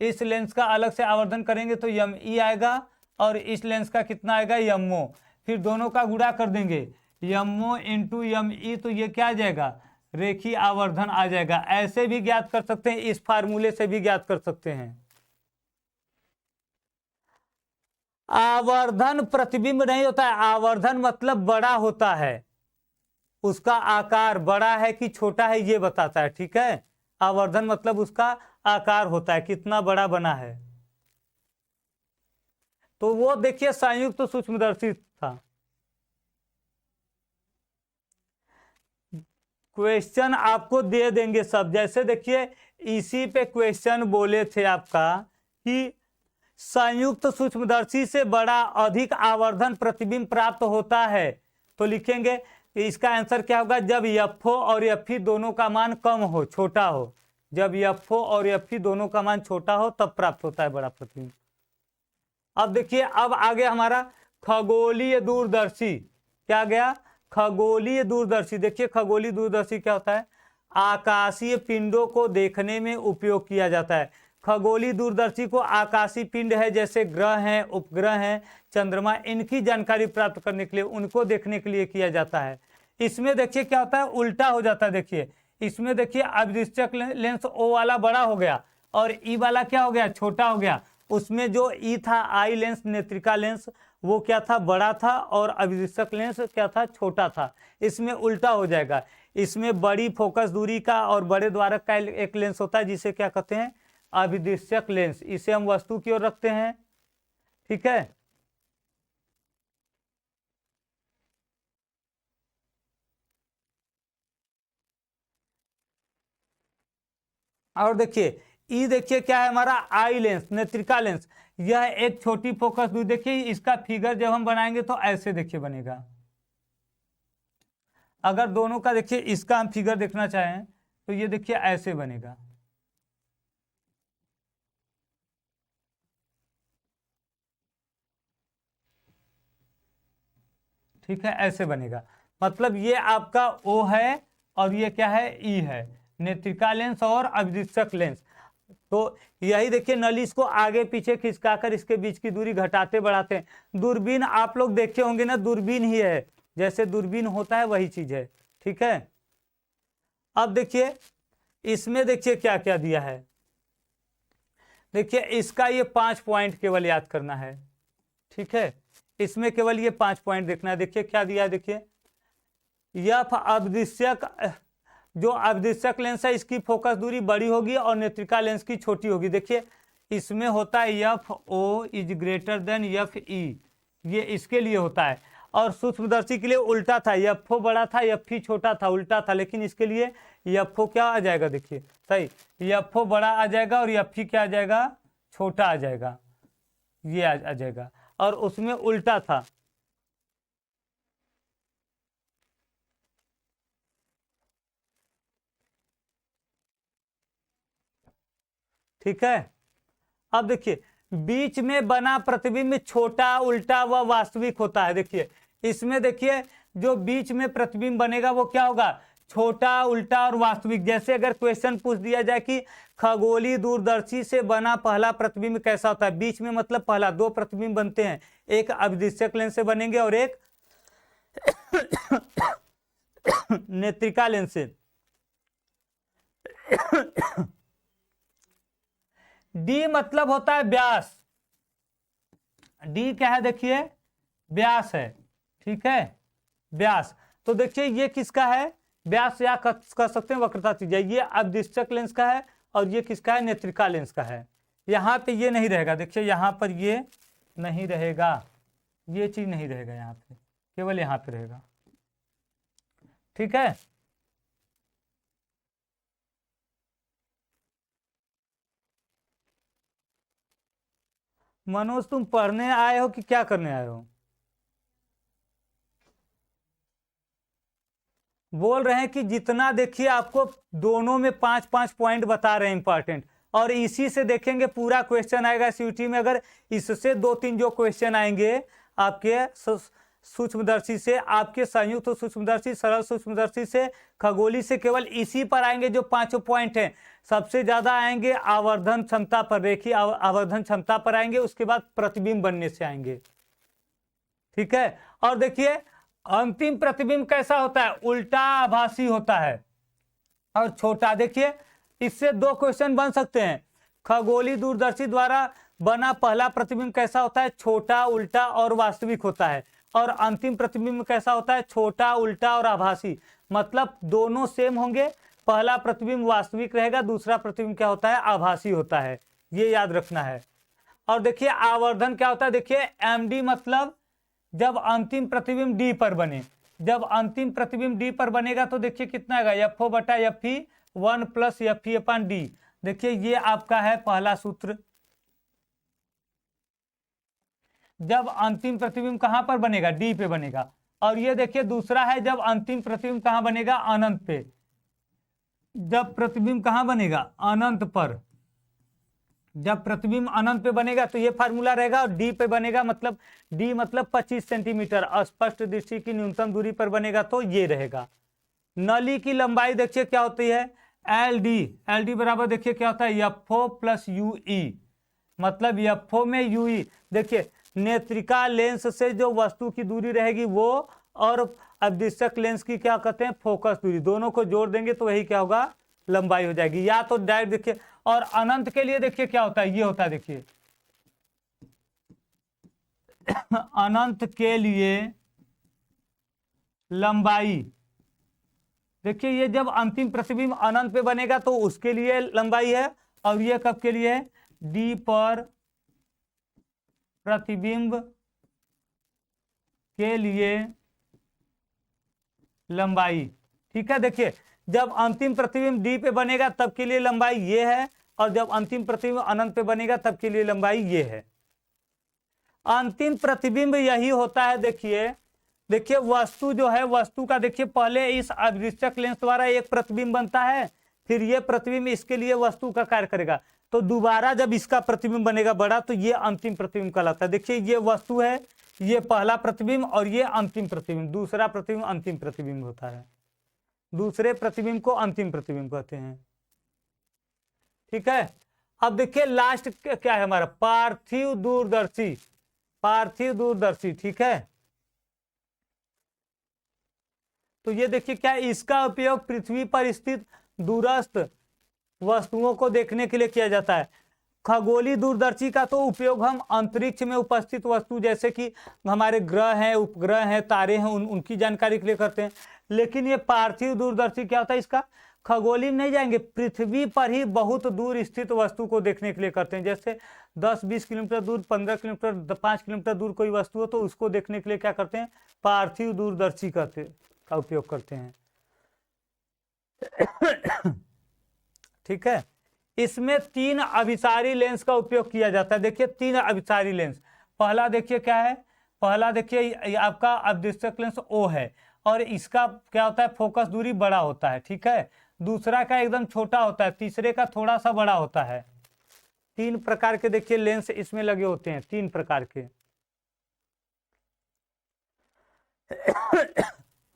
इस लेंस का अलग से आवर्धन करेंगे तो एमई आएगा, और इस लेंस का कितना आएगा, एमओ, फिर दोनों का गुणा कर देंगे एमओ इंटू एमई, तो ये क्या आ जाएगा, रेखीय आवर्धन आ जाएगा। ऐसे भी ज्ञात कर सकते हैं, इस फार्मूले से भी ज्ञात कर सकते हैं। आवर्धन प्रतिबिंब नहीं होता है, आवर्धन मतलब बड़ा होता है, उसका आकार बड़ा है कि छोटा है ये बताता है। ठीक है, आवर्धन मतलब उसका आकार होता है, कितना बड़ा बना है। तो वो देखिए संयुक्त सूक्ष्मदर्शी था। क्वेश्चन आपको दे देंगे सब, जैसे देखिए इसी पे क्वेश्चन बोले थे आपका कि संयुक्त सूक्ष्मदर्शी से बड़ा अधिक आवर्धन प्रतिबिंब प्राप्त होता है, तो लिखेंगे इसका आंसर क्या होगा, जब एफओ और एफपी दोनों का मान कम हो, छोटा हो, जब एफओ और एफपी दोनों का मान छोटा हो तब प्राप्त होता है बड़ा प्रतिबिंब। अब देखिए अब आगे हमारा खगोलीय दूरदर्शी, क्या गया, खगोलीय दूरदर्शी। देखिए खगोलीय दूरदर्शी क्या होता है, आकाशीय पिंडों को देखने में उपयोग किया जाता है। खगोलीय दूरदर्शी को आकाशीय पिंड है जैसे ग्रह हैं, उपग्रह हैं, चंद्रमा, इनकी जानकारी प्राप्त करने के लिए, उनको देखने के लिए किया जाता है। इसमें देखिए क्या होता है, उल्टा हो जाता है। देखिए इसमें देखिए अवदिश्यक लेंस ओ वाला बड़ा हो गया और ई वाला क्या हो गया, छोटा हो गया। उसमें जो ई था, आई लेंस, नेत्रिका लेंस, वो क्या था, बड़ा था, और अवदिश्यक लेंस क्या था, छोटा था। इसमें उल्टा हो जाएगा, इसमें बड़ी फोकस दूरी का और बड़े द्वारक का एक लेंस होता है जिसे क्या कहते हैं, अवदिश्यक लेंस। इसे हम वस्तु की ओर रखते हैं। ठीक है, और देखिए ई देखिए क्या है हमारा, आई लेंस, नेत्रिका लेंस। यह एक छोटी फोकस दूरी, देखिए इसका फिगर जब हम बनाएंगे तो ऐसे देखिए बनेगा। अगर दोनों का देखिए इसका हम फिगर देखना चाहें तो ये देखिए ऐसे बनेगा। ठीक है, ऐसे बनेगा, मतलब ये आपका ओ है और ये क्या है, ई है, नेत्रिका लेंस और अवदिश्यक लेंस। तो यही देखिए नली को आगे पीछे खिसकाकर इसके बीच की दूरी घटाते बढ़ाते हैं। दूरबीन आप लोग देखे होंगे ना, दूरबीन ही है, जैसे दूरबीन होता है वही चीज है। ठीक है, अब देखिए इसमें देखिए क्या क्या दिया है। देखिए इसका ये 5 पॉइंट केवल याद करना है। ठीक है, इसमें केवल ये 5 पॉइंट देखना है। देखिए क्या दिया है, देखिए एफ अवदिश्यक जो अवदिशक लेंस है इसकी फोकस दूरी बड़ी होगी और नेत्रिका लेंस की छोटी होगी। देखिए इसमें होता है F O is greater than F E, ये इसके लिए होता है। और सूक्ष्मदर्शी के लिए उल्टा था, एफ ओ बड़ा था एफ ई छोटा था, उल्टा था। लेकिन इसके लिए एफ ओ क्या आ जाएगा, देखिए सही, एफ ओ बड़ा आ जाएगा और एफ ई क्या आ जाएगा, छोटा आ जाएगा, ये आ जाएगा। और उसमें उल्टा था। ठीक है, अब देखिए बीच में बना प्रतिबिंब छोटा, उल्टा व वास्तविक होता है। देखिए इसमें देखिए जो बीच में प्रतिबिंब बनेगा वो क्या होगा, छोटा, उल्टा और वास्तविक। जैसे अगर क्वेश्चन पूछ दिया जाए कि खगोलीय दूरदर्शी से बना पहला प्रतिबिंब कैसा होता है, बीच में मतलब पहला, दो प्रतिबिंब बनते हैं, एक अवदिशक लेंस से बनेंगे और एक नेत्रिका लेंस से। डी मतलब होता है व्यास, डी क्या है, देखिए व्यास है, ठीक है, व्यास। तो देखिए ये किसका है, व्यास, या कह सकते हैं वक्रता त्रिज्या। ये अवदिशक लेंस का है और ये किसका है, नेत्रिका लेंस का है। यहाँ पे ये नहीं रहेगा, देखिए यहाँ पर ये नहीं रहेगा, ये चीज नहीं रहेगा यहाँ पे, केवल यहाँ पे रहेगा, ठीक है। मनोज तुम पढ़ने आए हो कि क्या करने आए हो? बोल रहे हैं कि जितना देखिए आपको दोनों में 5-5 पॉइंट बता रहे हैं इंपॉर्टेंट, और इसी से देखेंगे पूरा क्वेश्चन आएगा सीयूटी में। अगर इससे 2-3 जो क्वेश्चन आएंगे आपके सूक्ष्मदर्शी से, आपके संयुक्त सूक्ष्मदर्शी, सरल सूक्ष्मदर्शी से, खगोली से, केवल इसी पर आएंगे जो 5 पॉइंट हैं। सबसे ज्यादा आएंगे आवर्धन क्षमता पर, रेखीय आवर्धन क्षमता पर आएंगे, उसके बाद प्रतिबिंब बनने से आएंगे, ठीक है। और देखिए अंतिम प्रतिबिंब कैसा होता है, उल्टा आभासी होता है और छोटा। देखिए इससे 2 क्वेश्चन बन सकते हैं, खगोलीय दूरदर्शी द्वारा बना पहला प्रतिबिंब कैसा होता है, छोटा, उल्टा और वास्तविक होता है। और अंतिम प्रतिबिंब कैसा होता है, छोटा, उल्टा और आभासी, मतलब दोनों सेम होंगे। पहला प्रतिबिंब वास्तविक रहेगा, दूसरा प्रतिबिंब क्या होता है, आभासी होता है, ये याद रखना है। और देखिए आवर्धन क्या होता है, देखिए एमडी मतलब जब अंतिम प्रतिबिंब डी पर बने, जब अंतिम प्रतिबिंब डी पर बनेगा तो देखिए कितना आएगा, एफ ओ बटा F E 1 plus F E upon D. देखिए ये आपका है पहला सूत्र। जब अंतिम प्रतिबिंब कहां पर बनेगा, डी पे बनेगा। और ये देखिए दूसरा है, जब अंतिम प्रतिबिंब कहां बनेगा, अनंत पे। जब प्रतिबिंब कहां बनेगा, अनंत पर। जब प्रतिबिंब अनंत पे बनेगा तो ये फार्मूला रहेगा, और डी पे बनेगा मतलब डी मतलब 25 सेंटीमीटर, अस्पष्ट दृष्टि की न्यूनतम दूरी पर बनेगा तो ये रहेगा। नली की लंबाई देखिए क्या होती है, एल डी, एल डी बराबर देखिए क्या होता है, F O plus U E, मतलब एफ ओ में यू ई। देखिए नेत्रिका लेंस से जो वस्तु की दूरी रहेगी वो, और अवदिशक लेंस की क्या कहते हैं, फोकस दूरी, दोनों को जोड़ देंगे तो वही क्या होगा, लंबाई हो जाएगी। या तो डायरेक्ट देखिए, और अनंत के लिए देखिए क्या होता है, ये होता है देखिए अनंत के लिए लंबाई, देखिए ये जब अंतिम प्रतिबिंब अनंत पे बनेगा तो उसके लिए लंबाई है, और ये कब के लिए है, डी पर प्रतिबिंब के लिए लंबाई, ठीक है। देखिए जब अंतिम प्रतिबिंब डी पे बनेगा तब के लिए लंबाई ये है, और जब अंतिम प्रतिबिंब अनंत पे बनेगा तब के लिए लंबाई ये है। अंतिम प्रतिबिंब यही होता है। देखिए देखिए वस्तु जो है, वस्तु का देखिए पहले इस अवदिशक लेंस द्वारा एक प्रतिबिंब बनता है, फिर ये प्रतिबिंब इसके लिए वस्तु का कार्य करेगा, तो दोबारा जब इसका प्रतिबिंब बनेगा बड़ा तो ये अंतिम प्रतिबिंब कहलाता है। देखिए ये वस्तु है, ये पहला प्रतिबिंब और ये अंतिम प्रतिबिंब, दूसरा प्रतिबिंब अंतिम प्रतिबिंब होता है, दूसरे प्रतिबिंब को अंतिम प्रतिबिंब कहते हैं, ठीक है। अब देखिए लास्ट क्या है हमारा, पार्थिव दूरदर्शी, पार्थिव दूरदर्शी, ठीक है। तो ये देखिए क्या, इसका उपयोग पृथ्वी पर स्थित दूरस्थ वस्तुओं को देखने के लिए किया जाता है। खगोलीय दूरदर्शी का तो उपयोग हम अंतरिक्ष में उपस्थित वस्तु जैसे कि हमारे ग्रह हैं, उपग्रह हैं, तारे हैं, उनकी जानकारी के लिए करते हैं। लेकिन ये पार्थिव दूरदर्शी क्या होता है, इसका खगोलीय नहीं जाएंगे, पृथ्वी पर ही बहुत दूर स्थित वस्तु को देखने के लिए करते हैं। जैसे 10-20 किलोमीटर दूर, 15 किलोमीटर, 5 किलोमीटर दूर कोई वस्तु हो तो उसको देखने के लिए क्या करते हैं, पार्थिव दूरदर्शी का उपयोग करते हैं। ठीक है, इसमें 3 अभिसारी लेंस का उपयोग किया जाता है। देखिए 3 अभिसारी लेंस, पहला देखिए क्या है, पहला देखिए आपका अवदिष्टक लेंस ओ है और इसका क्या होता है, फोकस दूरी बड़ा होता है। ठीक है, दूसरा का एकदम छोटा होता है, तीसरे का थोड़ा सा बड़ा होता है। 3 प्रकार के देखिए लेंस इसमें लगे होते हैं, 3 प्रकार के।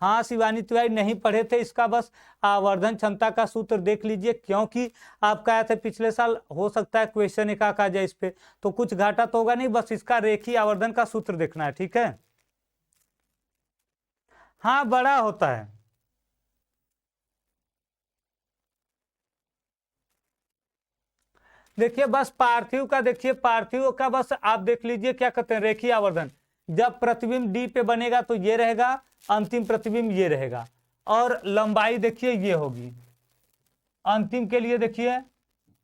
हाँ शिवानी तिवारी नहीं पढ़े थे, इसका बस आवर्धन क्षमता का सूत्र देख लीजिए, क्योंकि आपका आया था पिछले साल, हो सकता है क्वेश्चन एक आ जाए इस पे, तो कुछ घाटा तो होगा नहीं, बस इसका रेखीय आवर्धन का सूत्र देखना है। ठीक है, हाँ बड़ा होता है। देखिए बस पार्थिव का, देखिए पार्थिव का बस आप देख लीजिए क्या कहते हैं, रेखीय आवर्धन। जब प्रतिबिंब डी पे बनेगा तो ये रहेगा, अंतिम प्रतिबिंब ये रहेगा, और लंबाई देखिए ये होगी। अंतिम के लिए देखिए,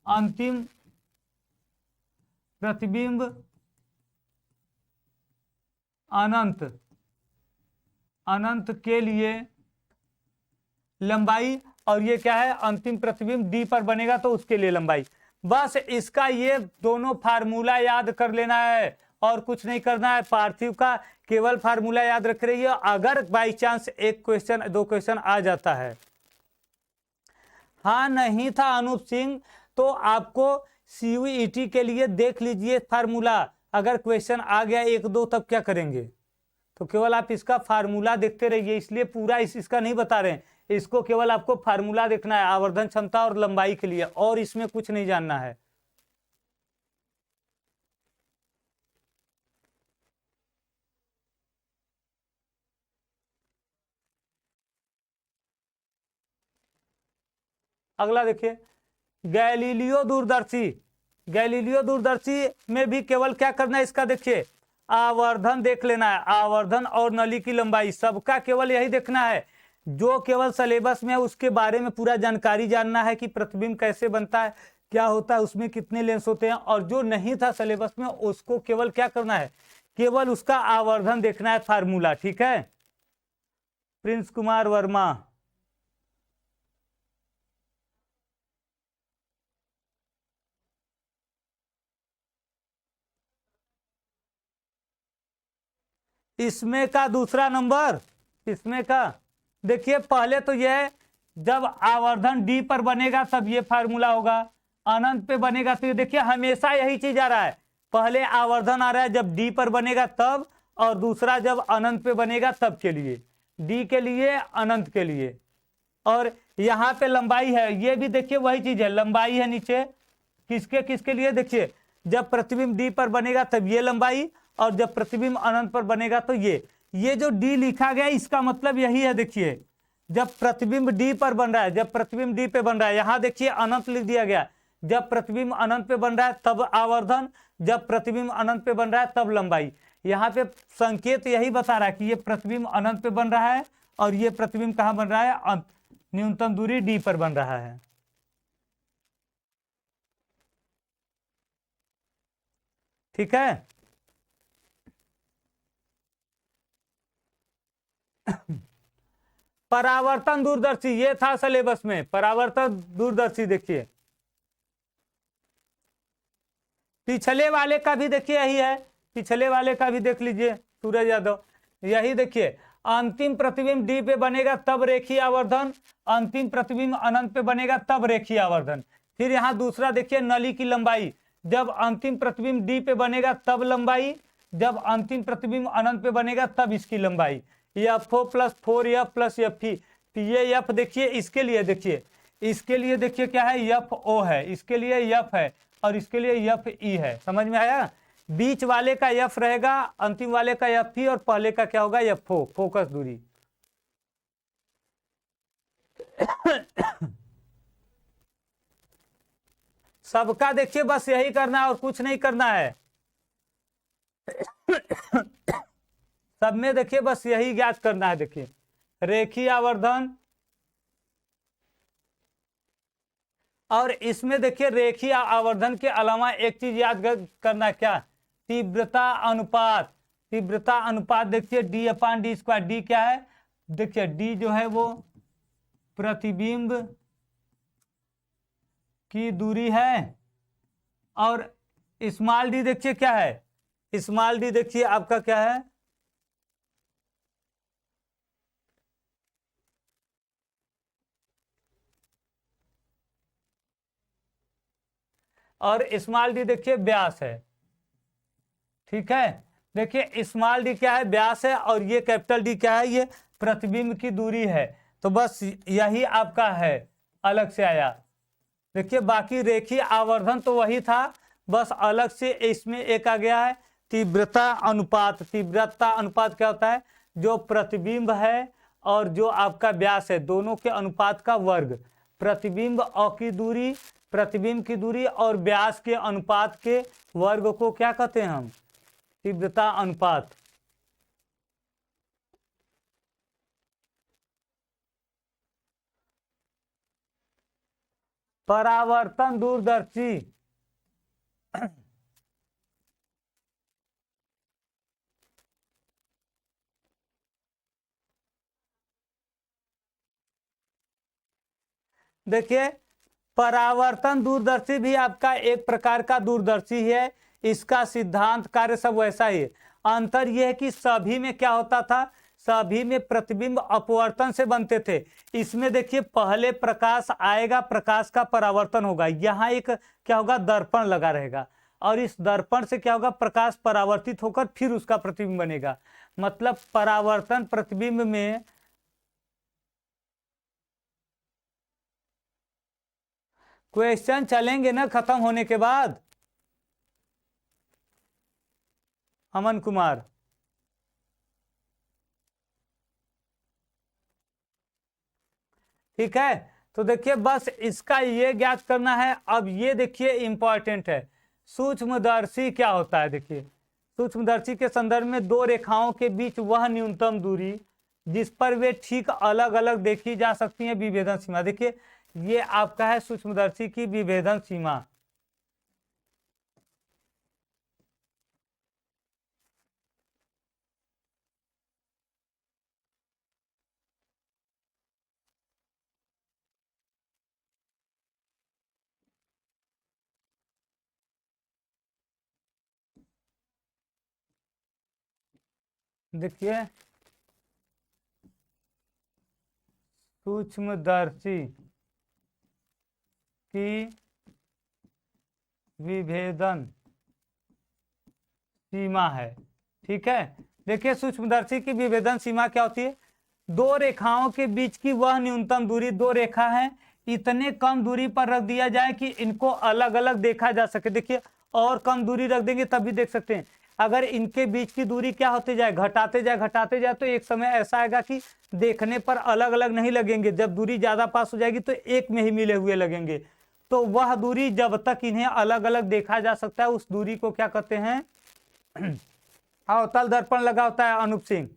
अंतिम प्रतिबिंब अनंत, अनंत के लिए लंबाई, और ये क्या है, अंतिम प्रतिबिंब डी पर बनेगा तो उसके लिए लंबाई। बस इसका ये दोनों फार्मूला याद कर लेना है और कुछ नहीं करना है। पार्थिव का केवल फार्मूला याद रख रही है, अगर बाई चांस एक क्वेश्चन 2 क्वेश्चन आ जाता है। हाँ नहीं था अनूप सिंह, तो आपको सीयूईटी के लिए देख लीजिए फार्मूला, अगर क्वेश्चन आ गया 1-2 तब क्या करेंगे, तो केवल आप इसका फार्मूला देखते रहिए, इसलिए पूरा इसका नहीं बता रहे हैं, इसको केवल आपको फार्मूला देखना है आवर्धन क्षमता और लंबाई के लिए, और इसमें कुछ नहीं जानना है। अगला देखिए गैलीलियो दूरदर्शी, गैलीलियो दूरदर्शी में भी केवल क्या करना है, इसका देखिए आवर्धन देख लेना है, आवर्धन और नली की लंबाई, सबका केवल यही देखना है। जो केवल सिलेबस में है उसके बारे में पूरा जानकारी जानना है कि प्रतिबिंब कैसे बनता है, क्या होता है, उसमें कितने लेंस होते हैं, और जो नहीं था सिलेबस में उसको केवल क्या करना है, केवल उसका आवर्धन देखना है, फार्मूला। ठीक है, प्रिंस कुमार वर्मा, इसमें का दूसरा नंबर, इसमें का देखिए पहले तो यह जब आवर्धन डी पर बनेगा तब ये फार्मूला होगा, अनंत पे बनेगा तो ये देखिए हमेशा यही चीज आ रहा है, पहले आवर्धन आ रहा है जब डी पर बनेगा तब, और दूसरा जब अनंत पे बनेगा तब के लिए, डी के लिए अनंत के लिए। और यहाँ पे लंबाई है, ये भी देखिए वही चीज है, लंबाई है नीचे, किसके किसके लिए, देखिए जब प्रतिबिंब डी पर बनेगा तब ये लंबाई, और जब प्रतिबिंब अनंत पर बनेगा तो ये जो डी लिखा गया इसका मतलब यही है। देखिए जब प्रतिबिंब डी पर बन रहा है, जब प्रतिबिंब डी पे बन रहा है, यहां देखिए अनंत लिख दिया गया, जब प्रतिबिंब अनंत पे बन रहा है तब आवर्धन, जब प्रतिबिंब अनंत पे बन रहा है तब लंबाई। यहाँ पे संकेत यही बता रहा है कि ये प्रतिबिंब अनंत पे बन रहा है और ये प्रतिबिंब कहाँ बन रहा है, न्यूनतम दूरी डी पर बन रहा है। ठीक है, परावर्तन दूरदर्शी ये था सिलेबस में, परावर्तन दूरदर्शी देखिए, पिछले वाले का भी देखिए यही है, पिछले वाले का भी देख लीजिए सूरज यादव, यही देखिए अंतिम प्रतिबिंब डी पे बनेगा तब रेखीय आवर्धन, अंतिम प्रतिबिंब अनंत पे बनेगा तब रेखीय आवर्धन। फिर यहाँ दूसरा देखिए नली की लंबाई, जब अंतिम प्रतिबिंब डी पे बनेगा तब लंबाई, जब अंतिम प्रतिबिंब अनंत पे बनेगा तब इसकी लंबाई, F O plus 4F plus F E, ये एफ देखिए इसके लिए, देखिए इसके लिए देखिए क्या है, एफ ओ है, इसके लिए एफ है, और इसके लिए एफ ई है। समझ में आया, बीच वाले का एफ रहेगा, अंतिम वाले का एफ ई, और पहले का क्या होगा, एफ ओ, फोकस दूरी। सबका देखिए बस यही करना है और कुछ नहीं करना है। सब में देखिए बस यही ज्ञात करना है। देखिए रेखीय आवर्धन, और इसमें देखिए रेखीय आवर्धन के अलावा एक चीज याद करना है, क्या? तीव्रता अनुपात। तीव्रता अनुपात देखिए d/d²। डी क्या है? देखिए डी जो है वो प्रतिबिंब की दूरी है, और स्मॉल डी देखिए क्या है? स्मॉल डी देखिए आपका क्या है? और स्मॉल डी देखिए व्यास है। ठीक है, देखिए स्मॉल डी क्या है? व्यास है, और ये कैपिटल डी क्या है? ये प्रतिबिंब की दूरी है। तो बस यही आपका है, अलग से आया। देखिए बाकी रेखीय आवर्धन तो वही था, बस अलग से इसमें एक आ गया है तीव्रता अनुपात। तीव्रता अनुपात क्या होता है? जो प्रतिबिंब है और जो आपका व्यास है, दोनों के अनुपात का वर्ग। प्रतिबिंब की दूरी, प्रतिबिंब की दूरी और व्यास के अनुपात के वर्ग को क्या कहते हैं हम? तीव्रता अनुपात। परावर्तन दूरदर्शी, देखिए परावर्तन दूरदर्शी भी आपका एक प्रकार का दूरदर्शी है। इसका सिद्धांत कार्य सब वैसा ही है। अंतर यह है कि सभी में क्या होता था? सभी में प्रतिबिंब अपवर्तन से बनते थे। इसमें देखिए पहले प्रकाश आएगा, प्रकाश का परावर्तन होगा, यहाँ एक क्या होगा? दर्पण लगा रहेगा, और इस दर्पण से क्या होगा? प्रकाश परावर्तित होकर फिर उसका प्रतिबिंब बनेगा। मतलब परावर्तन प्रतिबिंब में क्वेश्चन चलेंगे ना खत्म होने के बाद। अमन कुमार, ठीक है, तो देखिए बस इसका ये ज्ञात करना है। अब ये देखिए इंपॉर्टेंट है, सूक्ष्मदर्शी क्या होता है? देखिए सूक्ष्मदर्शी के संदर्भ में दो रेखाओं के बीच वह न्यूनतम दूरी जिस पर वे ठीक अलग अलग देखी जा सकती है, विभेदन सीमा। देखिए ये आपका है सूक्ष्मदर्शी की विभेदन सीमा। देखिए सूक्ष्मदर्शी की विभेदन सीमा है। ठीक है, देखिए सूक्ष्मदर्शी की विभेदन सीमा क्या होती है? दो रेखाओं के बीच की वह न्यूनतम दूरी, दो रेखा है, इतने कम दूरी पर रख दिया जाए कि इनको अलग अलग देखा जा सके। देखिए और कम दूरी रख देंगे तब भी देख सकते हैं। अगर इनके बीच की दूरी क्या होते जाए? घटाते जाए घटाते जाए, तो एक समय ऐसा आएगा कि देखने पर अलग अलग नहीं लगेंगे। जब दूरी ज्यादा पास हो जाएगी तो एक में ही मिले हुए लगेंगे। तो वह दूरी जब तक इन्हें अलग अलग देखा जा सकता है, उस दूरी को क्या कहते हैं? अवतल दर्पण लगा होता है अनूप सिंह,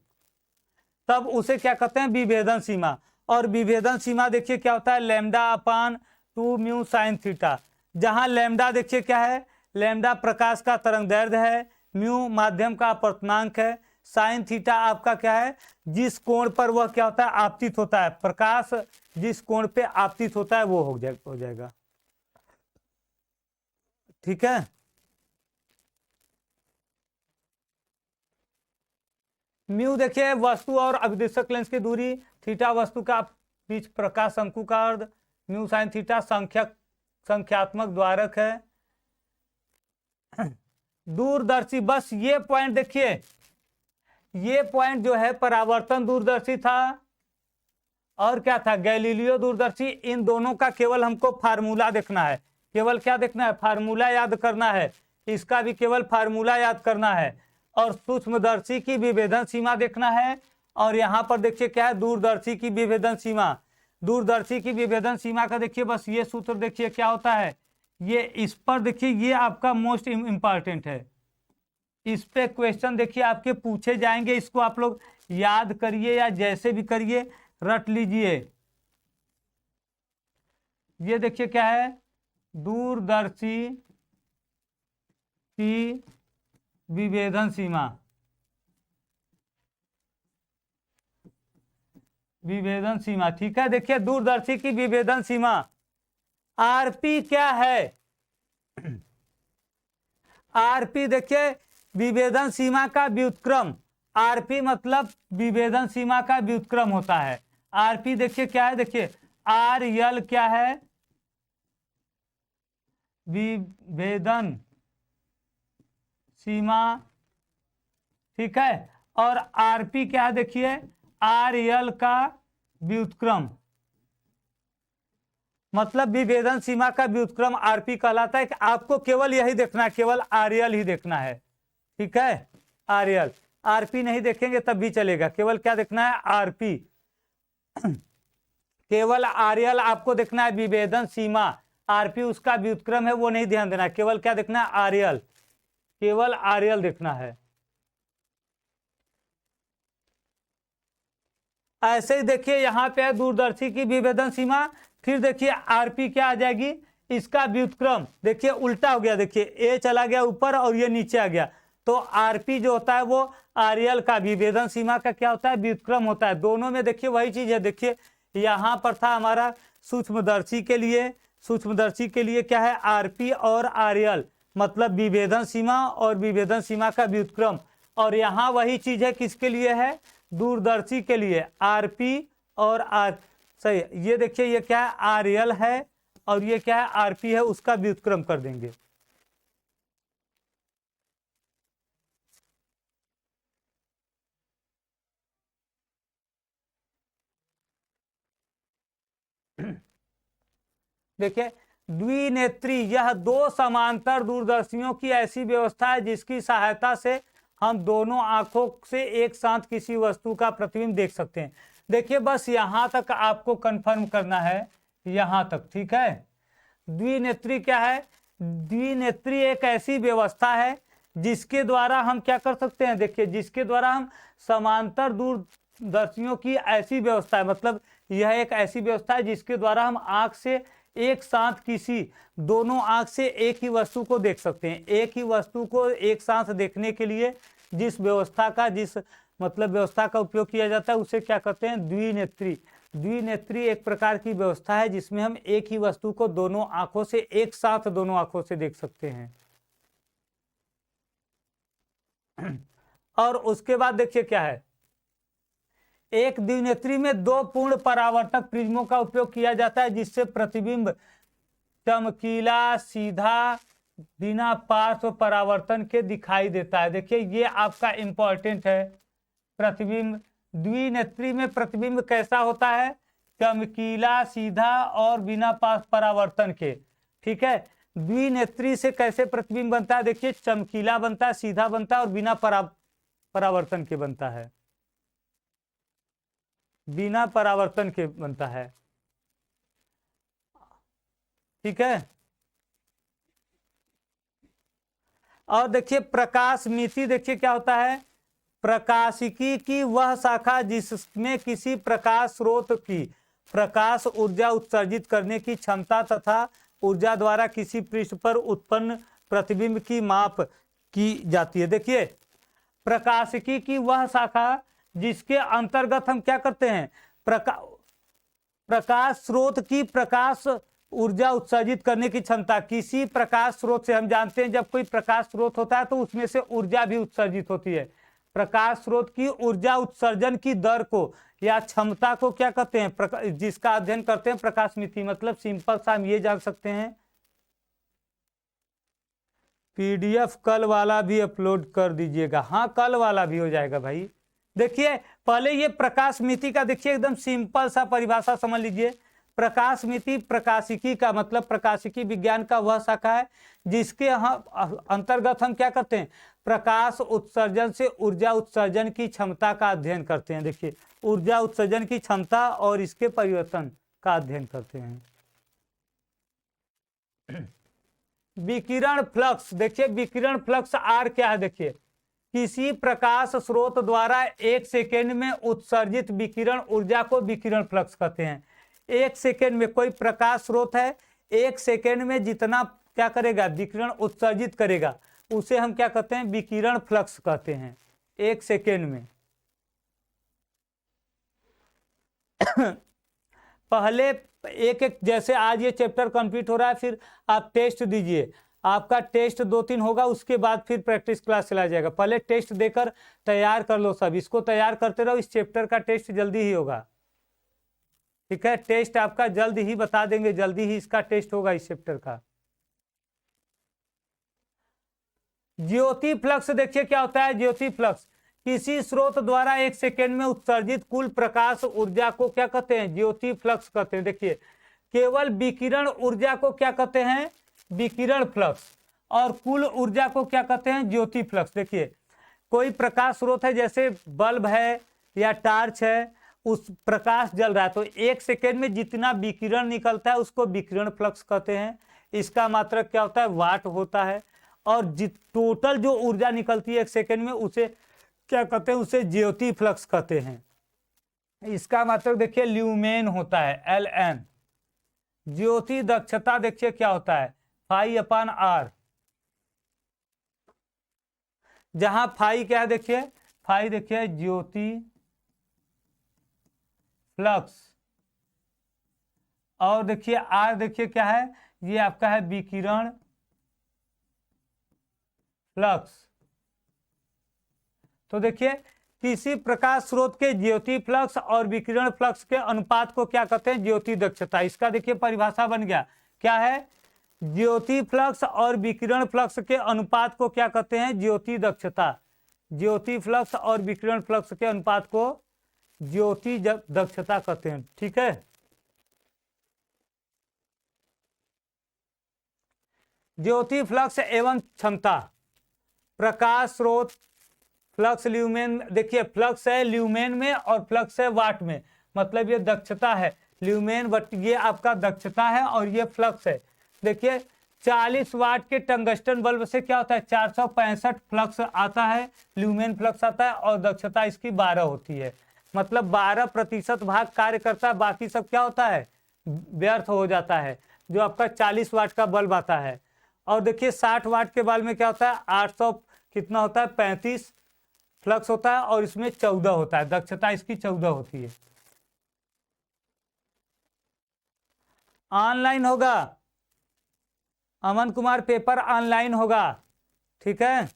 तब उसे क्या कहते हैं? विभेदन सीमा। और विभेदन सीमा देखिए क्या होता है? λ/2 म्यू साइन थीटा। जहां लैम्डा देखिए क्या है? लैम्डा प्रकाश का तरंगदैर्ध्य है, म्यू माध्यम का अपवर्तनांक है, साइन थीटा आपका क्या है? जिस कोण पर वह क्या होता है? आपतित होता है। प्रकाश जिस कोण पे आपतित होता है वो हो जाएगा। ठीक है, म्यू देखिए वस्तु और अभिदिशक लेंस की दूरी, थीटा वस्तु का बीच प्रकाश शंकु का अर्ध, म्यू साइन थीटा संख्यात्मक द्वारक है। दूरदर्शी, बस ये पॉइंट देखिए, ये पॉइंट जो है परावर्तन दूरदर्शी था और क्या था? गैलीलियो दूरदर्शी। इन दोनों का केवल हमको फार्मूला देखना है। केवल क्या देखना है? फार्मूला याद करना है। इसका भी केवल फार्मूला याद करना है। और सूक्ष्मदर्शी की विभेदन सीमा देखना है। और यहाँ पर देखिए क्या है? दूरदर्शी की विभेदन सीमा। दूरदर्शी की विभेदन सीमा का देखिए बस ये सूत्र देखिए क्या होता है? ये इस पर देखिए, ये आपका मोस्ट इम्पॉर्टेंट है। इस पे क्वेश्चन देखिए आपके पूछे जाएंगे, इसको आप लोग याद करिए या जैसे भी करिए रट लीजिए। ये देखिए क्या है, दूरदर्शी की विभेदन सीमा, विभेदन सीमा, ठीक है। देखिए दूरदर्शी की विभेदन सीमा, आरपी क्या है, आरपी देखिए विभेदन सीमा का व्युत्क्रम, आरपी मतलब विभेदन सीमा का व्युत्क्रम होता है। आरपी देखिए क्या है, देखिए आर यल क्या है, विभेदन सीमा, ठीक है। और आरपी क्या है, देखिए आर यल का व्युत्क्रम, मतलब विभेदन सीमा का व्युत्क्रम आरपी कहलाता है। कि आपको केवल यही देखना है, केवल आरएल ही देखना है, ठीक है। आरएल, आरपी नहीं देखेंगे तब भी चलेगा, केवल क्या देखना है, आरपी, केवल आरएल आपको देखना है, विभेदन सीमा, आरपी उसका व्युत्क्रम है वो नहीं ध्यान देना, केवल क्या देखना है, आरएल, केवल आरएल देखना है। ऐसे ही देखिए यहाँ पे है दूरदर्शी की विभेदन सीमा, फिर देखिए आरपी क्या आ जाएगी, इसका व्युत्क्रम, देखिए उल्टा हो गया, देखिए ए चला गया ऊपर और ये नीचे आ गया, तो आरपी जो होता है वो आरएल का विभेदन सीमा का क्या होता है, व्युत्क्रम होता है। दोनों में देखिए वही चीज है। देखिए यहाँ पर था हमारा सूक्ष्मदर्शी के लिए, सूक्ष्मदर्शी के लिए क्या है, आरपी और आरएल, मतलब विभेदन सीमा और विभेदन सीमा का व्युत्क्रम। और यहाँ वही चीज है, किसके लिए है, दूरदर्शी के लिए, आरपी और आर, सही, ये देखिए ये क्या है, आरएल है और ये क्या है, आरपी है, उसका व्युत्क्रम कर देंगे। देखिए द्विनेत्री, यह दो समांतर दूरदर्शियों की ऐसी व्यवस्था है जिसकी सहायता से हम दोनों आंखों से एक साथ किसी वस्तु का प्रतिबिंब देख सकते हैं। देखिए बस यहां तक आपको कंफर्म करना है, यहां तक, ठीक है। द्विनेत्री क्या है, द्विनेत्री एक ऐसी व्यवस्था है जिसके द्वारा हम क्या कर सकते हैं, देखिए जिसके द्वारा हम समांतर दूरदर्शियों की ऐसी व्यवस्था है, मतलब यह एक ऐसी व्यवस्था है जिसके द्वारा हम आंख से एक साथ किसी, दोनों आंख से एक ही वस्तु को देख सकते हैं। एक ही वस्तु को एक साथ देखने के लिए जिस व्यवस्था का, जिस मतलब व्यवस्था का उपयोग किया जाता है उसे क्या कहते हैं, द्विनेत्री। द्विनेत्री एक प्रकार की व्यवस्था है जिसमें हम एक ही वस्तु को दोनों आंखों से एक साथ, दोनों आंखों से देख सकते हैं। और उसके बाद देखिए क्या है, एक द्विनेत्री में दो पूर्ण परावर्तक प्रिज्मों का उपयोग किया जाता है जिससे प्रतिबिंब चमकीला, सीधा, बिना पार्श्व परावर्तन के दिखाई देता है। देखिए ये आपका इंपॉर्टेंट है, प्रतिबिंब द्विनेत्री में प्रतिबिंब कैसा होता है, चमकीला, सीधा और बिना परावर्तन के, ठीक है। द्विनेत्री से कैसे प्रतिबिंब बनता है, देखिए चमकीला बनता है, सीधा बनता है और बिना परावर्तन के बनता है, बिना परावर्तन के बनता है, ठीक है। और देखिए प्रकाश मिति, देखिए क्या होता है, प्रकाशिकी की वह शाखा जिसमें किसी प्रकाश स्रोत की प्रकाश ऊर्जा उत्सर्जित करने की क्षमता तथा ऊर्जा द्वारा किसी पृष्ठ पर उत्पन्न प्रतिबिंब की माप की जाती है। देखिए प्रकाशिकी की वह शाखा जिसके अंतर्गत हम क्या करते हैं, प्रकाश स्रोत की प्रकाश ऊर्जा उत्सर्जित करने की क्षमता, किसी प्रकाश स्रोत से, हम जानते हैं जब कोई प्रकाश स्रोत होता है तो उसमें से ऊर्जा भी उत्सर्जित होती है। प्रकाश स्रोत की ऊर्जा उत्सर्जन की दर को या क्षमता को क्या कहते हैं, जिसका अध्ययन करते हैं प्रकाश मिति। मतलब सिंपल सा हम ये जान सकते हैं, पीडीएफ कल वाला भी अपलोड कर दीजिएगा, हाँ कल वाला भी हो जाएगा भाई। देखिए पहले ये प्रकाश मिति का देखिए एकदम सिंपल सा परिभाषा समझ लीजिए। प्रकाश मिति प्रकाशिकी का मतलब, प्रकाशिकी विज्ञान का वह शाखा है जिसके अंतर्गत हम क्या करते हैं, प्रकाश उत्सर्जन से ऊर्जा उत्सर्जन की क्षमता का अध्ययन करते हैं। देखिए ऊर्जा उत्सर्जन की क्षमता और इसके परिवर्तन का अध्ययन करते हैं। विकिरण फ्लक्स, देखिए विकिरण फ्लक्स आर क्या है, देखिए किसी प्रकाश स्रोत द्वारा 1 सेकेंड में उत्सर्जित विकिरण ऊर्जा को विकिरण फ्लक्स कहते हैं। 1 सेकेंड में कोई प्रकाश स्रोत है, 1 सेकेंड में जितना क्या करेगा, विकिरण उत्सर्जित करेगा, उसे हम क्या कहते हैं, विकिरण फ्लक्स कहते हैं। 1 सेकेंड में पहले एक एक, जैसे आज ये चैप्टर कंप्लीट हो रहा है, फिर आप टेस्ट दीजिए, आपका टेस्ट 2-3 होगा, उसके बाद फिर प्रैक्टिस क्लास चला जाएगा। पहले टेस्ट देकर तैयार कर लो, सब इसको तैयार करते रहो, इस चैप्टर का टेस्ट जल्दी ही होगा। ठीक है, टेस्ट आपका जल्द ही बता देंगे, जल्दी ही इसका टेस्ट होगा इस चैप्टर का। ज्योति फ्लक्स देखिए क्या होता है। ज्योति फ्लक्स किसी स्रोत द्वारा 1 सेकेंड में उत्सर्जित कुल प्रकाश ऊर्जा को क्या कहते हैं, ज्योति फ्लक्स कहते हैं। देखिए केवल विकिरण ऊर्जा को क्या कहते हैं, विकिरण फ्लक्स, और कुल ऊर्जा को क्या कहते हैं, ज्योति फ्लक्स। देखिए कोई प्रकाश स्रोत है, जैसे बल्ब है या टार्च है, उस प्रकाश जल रहा है, तो 1 सेकेंड में जितना विकिरण निकलता है उसको विकिरण फ्लक्स कहते हैं। इसका मात्रक क्या होता है, वाट होता है। और टोटल जो ऊर्जा निकलती है 1 सेकेंड में, उसे क्या कहते हैं, उसे ज्योति फ्लक्स कहते हैं। इसका मतलब देखिए ल्यूमेन होता है, Ln। ज्योति दक्षता देखिए क्या होता है, φ/r, जहां फाई क्या है, देखिए फाई देखिए ज्योति फ्लक्स, और देखिए आर देखिए क्या है, ये आपका है विकिरण फ्लक्स। तो देखिए किसी प्रकाश स्रोत के ज्योति फ्लक्स और विकिरण फ्लक्स के अनुपात को क्या कहते हैं, ज्योति दक्षता। इसका देखिए परिभाषा बन गया, क्या है, ज्योति फ्लक्स और विकिरण फ्लक्स के अनुपात को क्या कहते हैं, ज्योति दक्षता। ज्योति फ्लक्स और विकिरण फ्लक्स के अनुपात को ज्योति दक्षता कहते हैं। ठीक है, ज्योति फ्लक्स एवं क्षमता। प्रकाश स्रोत फ्लक्स ल्यूमेन, देखिए फ्लक्स है ल्यूमेन में और फ्लक्स है वाट में, मतलब ये दक्षता है ल्यूमेन, बट ये आपका दक्षता है और ये फ्लक्स है। देखिए 40 वाट के टंगस्टन बल्ब से क्या होता है, 465 फ्लक्स आता है, ल्यूमेन फ्लक्स आता है, और दक्षता इसकी 12 होती है। मतलब 12% भाग कार्य करता है, बाकी सब क्या होता है, व्यर्थ हो जाता है, जो आपका 40 वाट का बल्ब आता है। और देखिए 60 वाट के बल्ब में क्या होता है, 800 कितना होता है, 35 फ्लक्स होता है, और इसमें 14 होता है, दक्षता इसकी 14 होती है। ऑनलाइन होगा अमन कुमार, पेपर ऑनलाइन होगा। ठीक है,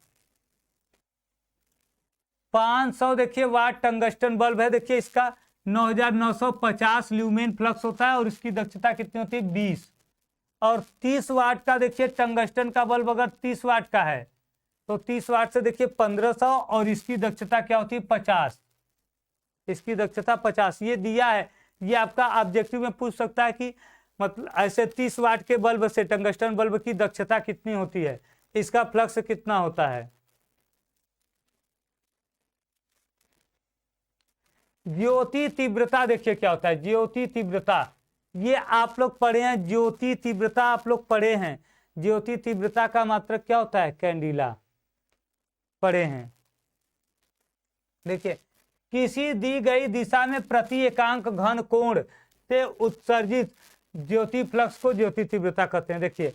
500 देखिए वाट टंगस्टन बल्ब है, देखिए इसका 9950 ल्यूमेन फ्लक्स होता है, और इसकी दक्षता कितनी होती है, 20। और 30 वाट का देखिए टंगस्टन का बल्ब अगर 30 वाट का है, तो 30 वाट से देखिए 1500, और इसकी दक्षता क्या होती है, 50। इसकी दक्षता 50, ये दिया है। ये आपका ऑब्जेक्टिव में पूछ सकता है कि मतलब ऐसे 30 वाट के बल्ब से टंगस्टन बल्ब की दक्षता कितनी होती है, इसका फ्लक्स कितना होता है। ज्योति तीव्रता देखिए क्या होता है, ज्योति तीव्रता, ये आप लोग पढ़े हैं, ज्योति तीव्रता आप लोग पढ़े हैं। ज्योति तीव्रता का मात्रक क्या होता है, कैंडिला, पढ़े हैं। देखिए किसी दी गई दिशा में प्रति एकांक घन कोण से उत्सर्जित ज्योति फ्लक्स को ज्योति तीव्रता कहते हैं। देखिए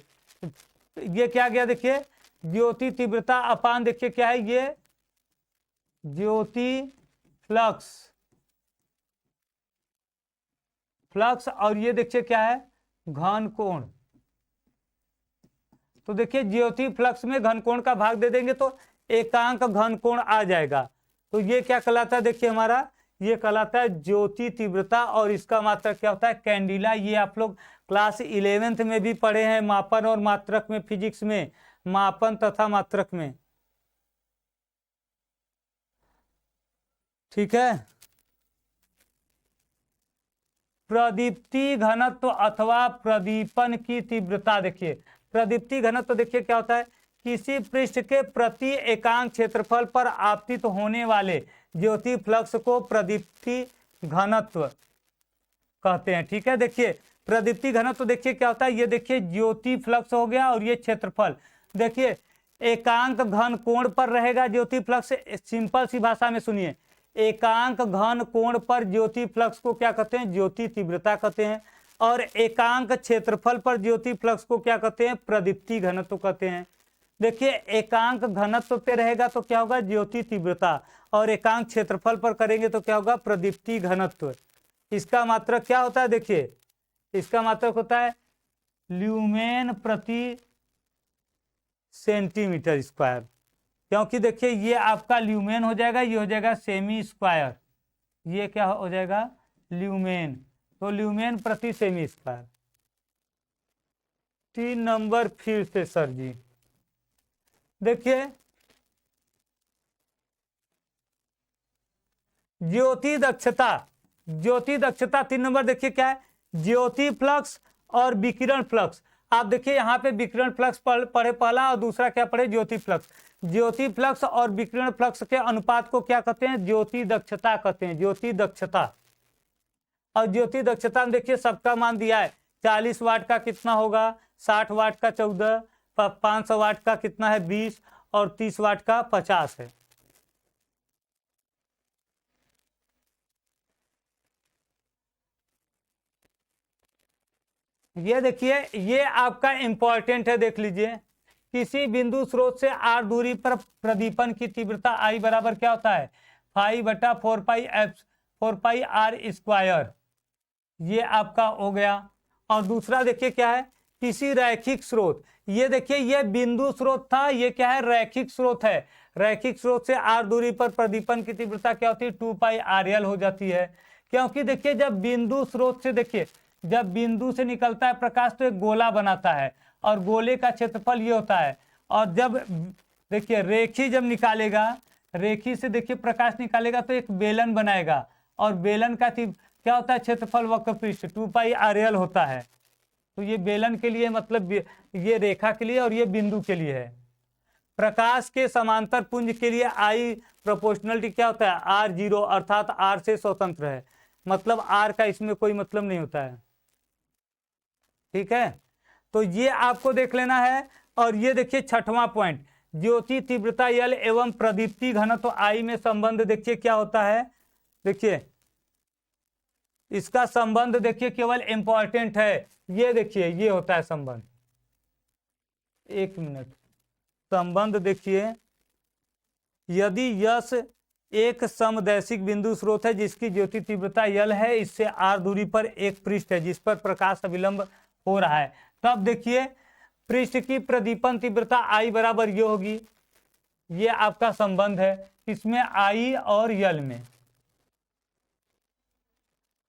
ये क्या गया, देखिए ज्योति तीव्रता अपान देखिए क्या है, ये ज्योति फ्लक्स, फ्लक्स, और ये देखिए क्या है, घन कोण। तो देखिए ज्योति फ्लक्स में घन कोण का भाग दे देंगे तो एकांक घन कोण आ जाएगा। तो ये क्या कहलाता है, देखिए हमारा ये कहलाता है ज्योति तीव्रता, और इसका मात्रक क्या होता है, कैंडिला। ये आप लोग क्लास 11th में भी पढ़े हैं, मापन और मात्रक में, फिजिक्स में मापन तथा मात्रक में। ठीक है, प्रदीप्ति घनत्व अथवा प्रदीपन की तीव्रता। देखिए प्रदीप्ति घनत्व देखिए क्या होता है, किसी पृष्ठ के प्रति एकांक क्षेत्रफल पर आपतित होने वाले ज्योति फ्लक्स को प्रदीप्ति घनत्व कहते हैं। ठीक है, देखिए प्रदीप्ति घनत्व तो देखिए क्या होता है, ये देखिए ज्योति फ्लक्स हो गया और ये क्षेत्रफल। देखिए एकांक घन कोण पर रहेगा ज्योति फ्लक्स, सिंपल सी भाषा में सुनिए, एकांक घन कोण पर ज्योति फ्लक्स को क्या कहते हैं, ज्योति तीव्रता कहते हैं। और एकांक क्षेत्रफल पर ज्योति फ्लक्स को क्या कहते हैं, प्रदीप्ति घनत्व कहते हैं। देखिए एकांक घनत्व पे रहेगा तो क्या होगा, ज्योति तीव्रता, और एकांक क्षेत्रफल पर करेंगे तो क्या होगा, प्रदीप्ति घनत्व। इसका मात्रक क्या होता है, देखिए इसका मात्रक होता है ल्यूमेन प्रति सेंटीमीटर स्क्वायर, क्योंकि देखिए ये आपका ल्यूमेन हो जाएगा, ये हो जाएगा सेमी स्क्वायर, ये क्या हो जाएगा, ल्यूमेन, तो ल्यूमेन प्रति सेमी स्क्वायर। 3 नंबर फिर से सर जी, देखिए ज्योति दक्षता, ज्योति दक्षता 3 नंबर देखिए क्या है, ज्योति फ्लक्स और विकिरण फ्लक्स। आप देखिए यहाँ पे विकिरण फ्लक्स पढ़े पहला और दूसरा क्या पढ़े, ज्योति फ्लक्स। ज्योति फ्लक्स और विकिरण फ्लक्स के अनुपात को क्या कहते हैं, ज्योति दक्षता कहते हैं, ज्योति दक्षता। और ज्योति दक्षता में देखिए सबका मान दिया है, 40 वाट का कितना होगा, 60 वाट का 14, 500 वाट का कितना है 20, और 30 वाट का 50 है। ये देखिए ये आपका इंपॉर्टेंट है, देख लीजिए, किसी बिंदु स्रोत से r दूरी पर प्रदीपन की तीव्रता I बराबर क्या होता है, 5/4πr², ये आपका हो गया। और दूसरा देखिए क्या है, किसी रैखिक स्रोत, ये देखिए ये बिंदु स्रोत था, ये क्या है, रैखिक स्रोत है। रैखिक स्रोत से r दूरी पर प्रदीपन की तीव्रता क्या होती है, 2πrl हो जाती है। क्योंकि देखिए जब बिंदु स्रोत से, देखिए जब बिंदु से निकलता है प्रकाश तो एक गोला बनाता है, और गोले का क्षेत्रफल ये होता है। और जब देखिए रेखी जब निकालेगा, रेखी से देखिए प्रकाश निकालेगा तो एक बेलन बनाएगा, और बेलन का क्या होता है, क्षेत्रफल वक्र पृष्ठ 2πrl होता है। तो ये बेलन के लिए मतलब ये रेखा के लिए, और ये बिंदु के लिए है। प्रकाश के समांतर पुंज के लिए I प्रोपोर्शनलिटी क्या होता है, r0, अर्थात r से स्वतंत्र है, मतलब r का इसमें कोई मतलब नहीं होता है, ठीक है। तो ये आपको देख लेना है। और ये देखिए 6वां पॉइंट, ज्योति तीव्रता L एवं प्रदीप्ति घनत्व I में संबंध देखिए क्या होता है, देखिए इसका संबंध देखिए केवल इंपॉर्टेंट है, ये देखिए ये होता है संबंध, 1 मिनट, संबंध देखिए, यदि यश एक समदैशिक बिंदु स्रोत है जिसकी ज्योति तीव्रता L है, इससे r दूरी पर एक पृष्ठ है जिस पर प्रकाश अविलंब हो रहा है, तब देखिए पृष्ठ की प्रदीपन तीव्रता I बराबर ये होगी। ये आपका संबंध है इसमें I और L में।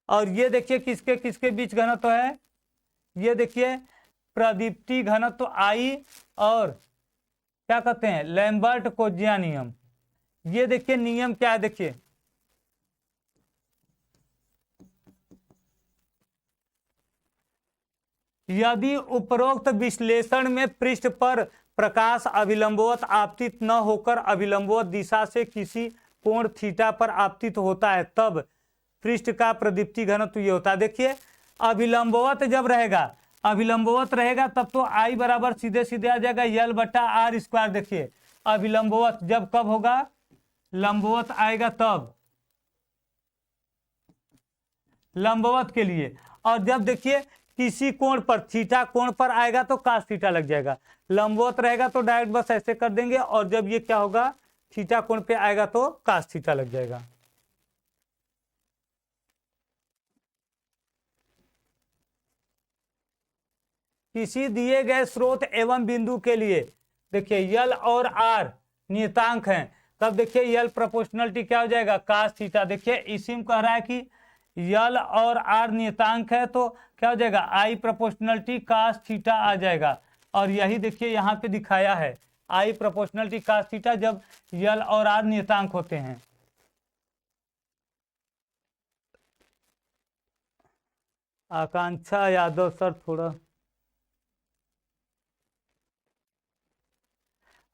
और ये देखिए किसके किसके बीच घनत्व है, ये देखिए प्रदीप्ति घनत्व I और क्या कहते हैं, लैम्बर्ट कोज्जिया नियम। ये देखिए नियम क्या है, देखिए यदि उपरोक्त विश्लेषण में पृष्ठ पर प्रकाश अविलंबवत आपतित न होकर अविलंबवत दिशा से किसी कोण थीटा पर आपतित होता है, तब पृष्ठ का प्रदीप्ति घनत्व ये होता है। देखिए अविलंबवत जब रहेगा, अविलंबवत रहेगा तब तो I बराबर सीधे सीधे आ जाएगा L/r²। देखिए अविलंबवत जब कब होगा, लंबवत आएगा तब, लंबवत के लिए। और जब देखिए किसी कोण पर, थीटा कोण पर आएगा तो cos थीटा लग जाएगा, लंबवत रहेगा तो डायरेक्ट बस ऐसे कर देंगे, और जब ये क्या होगा, थीटा कोण पे आएगा तो cos थीटा लग जाएगा। किसी दिए गए स्रोत एवं बिंदु के लिए देखिए L और R नियतांक हैं, तब देखिए L प्रोपोर्शनलिटी क्या हो जाएगा, cos थीटा। देखिए इसी में कह रहा है कि L और R नियतांक है तो क्या हो जाएगा, I प्रोपोर्शनलिटी cos थीटा आ जाएगा। और यही देखिए यहाँ पे दिखाया है, I प्रोपोर्शनलिटी cos थीटा जब L और R नियतांक होते हैं। आकांक्षा यादव सर थोड़ा,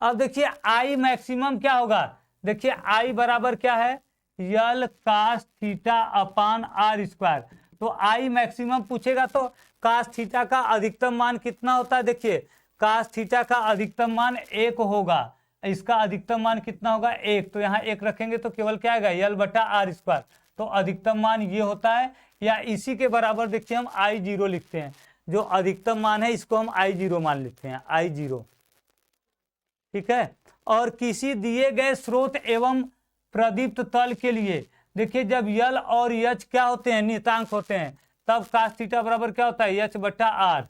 अब देखिए I मैक्सिमम क्या होगा, देखिए I बराबर क्या है, L cos थीटा/r²। तो आई मैक्सिमम पूछेगा तो कास थीटा का अधिकतम मान कितना होता है, देखिए कास थीटा का अधिकतम मान 1 होगा, इसका अधिकतम मान कितना होगा 1, तो यहाँ 1 रखेंगे तो केवल क्या आएगा L/r², तो अधिकतम मान ये होता है, या इसी के बराबर देखिए हम I0 लिखते हैं, जो अधिकतम मान है इसको हम I0 मान लेते हैं, I0, ठीक है। और किसी दिए गए स्रोत एवं प्रदीप्त तल के लिए देखिए जब यल और यच क्या होते हैं, नियतांक होते हैं, तब कास थीटा बराबर क्या होता है H/r,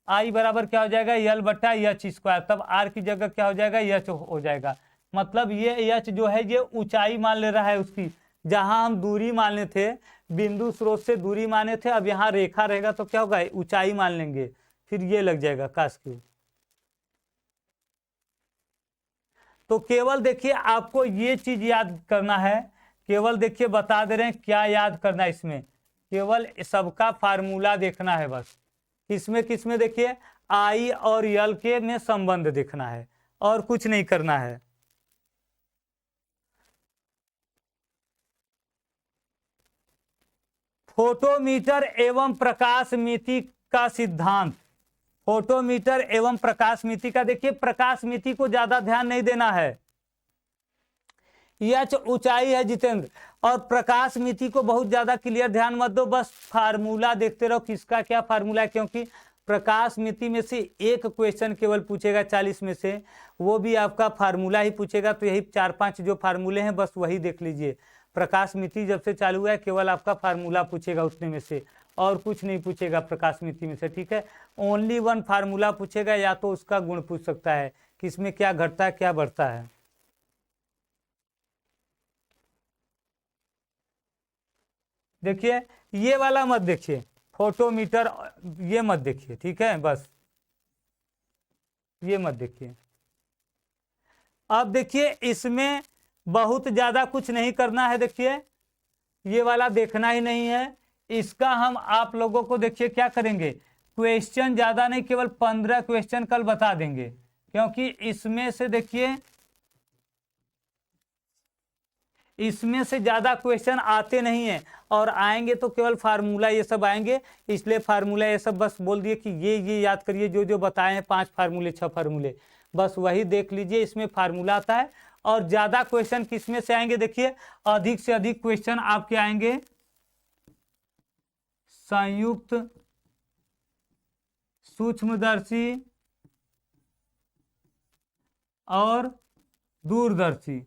आई बराबर क्या हो जाएगा L/h², तब r की जगह क्या हो जाएगा h हो जाएगा। मतलब ये h जो है ये ऊंचाई मान ले रहा है उसकी, जहां हम दूरी माने थे, बिंदु स्रोत से दूरी माने थे, अब यहाँ रेखा रहेगा तो क्या होगा ऊंचाई मान लेंगे, फिर ये लग जाएगा कास क्यू। तो केवल देखिए आपको ये चीज याद करना है, केवल देखिए बता दे रहे हैं क्या याद करना है इसमें, केवल सबका फार्मूला देखना है बस। किसमें देखिए आई और यल के में संबंध देखना है और कुछ नहीं करना है। फोटोमीटर एवं प्रकाश मिति का सिद्धांत, फोटोमीटर एवं प्रकाश मिति का देखिए प्रकाश मिति को ज्यादा ध्यान नहीं देना है, यह ऊंचाई है जितेंद्र, और प्रकाश मिति को बहुत ज्यादा क्लियर ध्यान मत दो, बस फार्मूला देखते रहो किसका क्या फार्मूला है, क्योंकि प्रकाश मिति में से एक क्वेश्चन केवल पूछेगा 40 में से, वो भी आपका फार्मूला ही पूछेगा, तो यही 4-5 जो फार्मूले हैं बस वही देख लीजिए। प्रकाश मिति जब से चालू है केवल आपका फार्मूला पूछेगा उतने में से, और कुछ नहीं पूछेगा प्रकाश मिति में से, ठीक है। ओनली 1 फार्मूला पूछेगा, या तो उसका गुण पूछ सकता है कि इसमें क्या घटता है क्या बढ़ता है। देखिए ये वाला मत देखिए, फोटोमीटर ये मत देखिए, ठीक है, बस ये मत देखिए। अब देखिए इसमें बहुत ज्यादा कुछ नहीं करना है, देखिए ये वाला देखना ही नहीं है, इसका हम आप लोगों को देखिए क्या करेंगे, क्वेश्चन ज्यादा नहीं, केवल 15 क्वेश्चन कल बता देंगे, क्योंकि इसमें से देखिए इसमें से ज्यादा क्वेश्चन आते नहीं हैं, और आएंगे तो केवल फार्मूला ये सब आएंगे, इसलिए फार्मूला ये सब बस बोल दिए कि ये याद करिए, जो जो बताए हैं 5 फार्मूले 6 फार्मूले, बस वही देख लीजिए, इसमें फार्मूला आता है। और ज्यादा क्वेश्चन किसमें से आएंगे, देखिए अधिक से अधिक क्वेश्चन आपके आएंगे संयुक्त सूक्ष्मदर्शी और दूरदर्शी,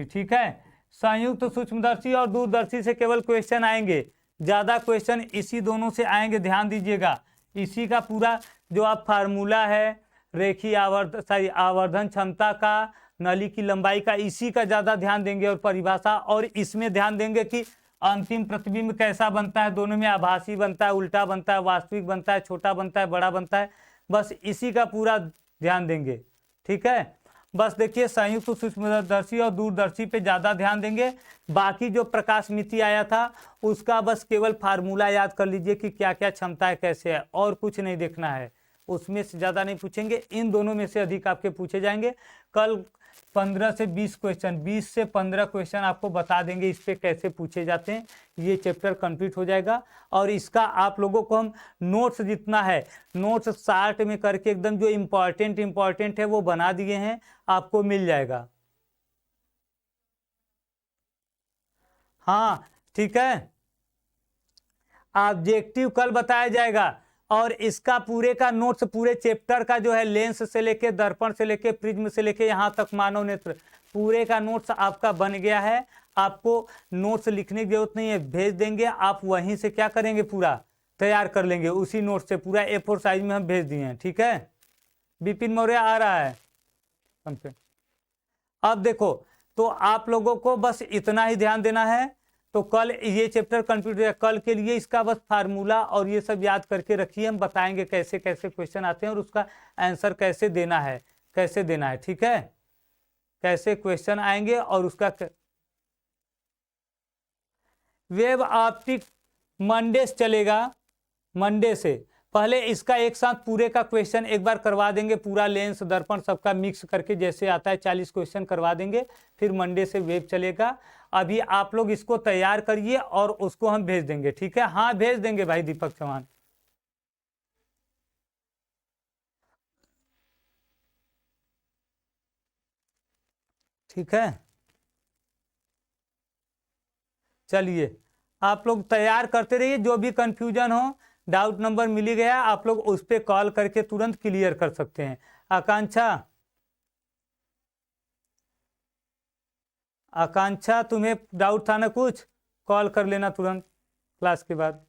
ठीक है, संयुक्त सूक्ष्मदर्शी और दूरदर्शी से केवल क्वेश्चन आएंगे, ज्यादा क्वेश्चन इसी दोनों से आएंगे, ध्यान दीजिएगा। इसी का पूरा जो आप फार्मूला है रेखीय आवर्धन क्षमता का, नली की लंबाई का, इसी का ज्यादा ध्यान देंगे, और परिभाषा, और इसमें ध्यान देंगे कि अंतिम प्रतिबिंब कैसा बनता है, दोनों में आभासी बनता है, उल्टा बनता है, वास्तविक बनता है, छोटा बनता है, बड़ा बनता है, बस इसी का पूरा ध्यान देंगे, ठीक है। बस देखिए संयुक्त सूक्ष्मदर्शी और दूरदर्शी पे ज्यादा ध्यान देंगे, बाकी जो प्रकाश मिति आया था उसका बस केवल फार्मूला याद कर लीजिए कि क्या क्या क्षमता है कैसे है, और कुछ नहीं देखना है, उसमें से ज्यादा नहीं पूछेंगे, इन दोनों में से अधिक आपके पूछे जाएंगे। कल 15 से 20 क्वेश्चन, 20 से 15 क्वेश्चन आपको बता देंगे इस पे कैसे पूछे जाते हैं, ये चैप्टर कंप्लीट हो जाएगा। और इसका आप लोगों को हम नोट्स जितना है, नोट्स शार्ट में करके एकदम जो इम्पॉर्टेंट है वो बना दिए हैं, आपको मिल जाएगा। हाँ ठीक है, ऑब्जेक्टिव कल बताया जाएगा, और इसका पूरे का नोट्स पूरे चैप्टर का जो है, लेंस से लेके दर्पण से लेके प्रिज्म से लेके यहाँ तक मानव नेत्र, पूरे का नोट्स आपका बन गया है। आपको नोट्स लिखने की जरूरत नहीं है, भेज देंगे, आप वहीं से क्या करेंगे पूरा तैयार कर लेंगे, उसी नोट से पूरा A4 साइज में हम भेज दिए हैं, ठीक है। विपिन मौर्य आ रहा है। अब देखो तो आप लोगों को बस इतना ही ध्यान देना है, तो कल ये चैप्टर कंप्लीट है, कल के लिए इसका बस फार्मूला और ये सब याद करके रखिए, हम बताएंगे कैसे कैसे क्वेश्चन आते हैं और उसका आंसर कैसे देना है, ठीक है, कैसे क्वेश्चन आएंगे और उसका। वेब ऑप्टिक मंडे से चलेगा, मंडे से पहले इसका एक साथ पूरे का क्वेश्चन एक बार करवा देंगे, पूरा लेंस दर्पण सबका मिक्स करके जैसे आता है 40 क्वेश्चन करवा देंगे, फिर मंडे से वेब चलेगा। अभी आप लोग इसको तैयार करिए और उसको हम भेज देंगे, ठीक है? हाँ भेज देंगे भाई दीपक चौहान। ठीक है, चलिए आप लोग तैयार करते रहिए, जो भी कंफ्यूजन हो, डाउट नंबर मिल ही गया, आप लोग उस पर कॉल करके तुरंत क्लियर कर सकते हैं। आकांक्षा, आकांक्षा तुम्हें डाउट था ना कुछ, कॉल कर लेना तुरंत क्लास के बाद।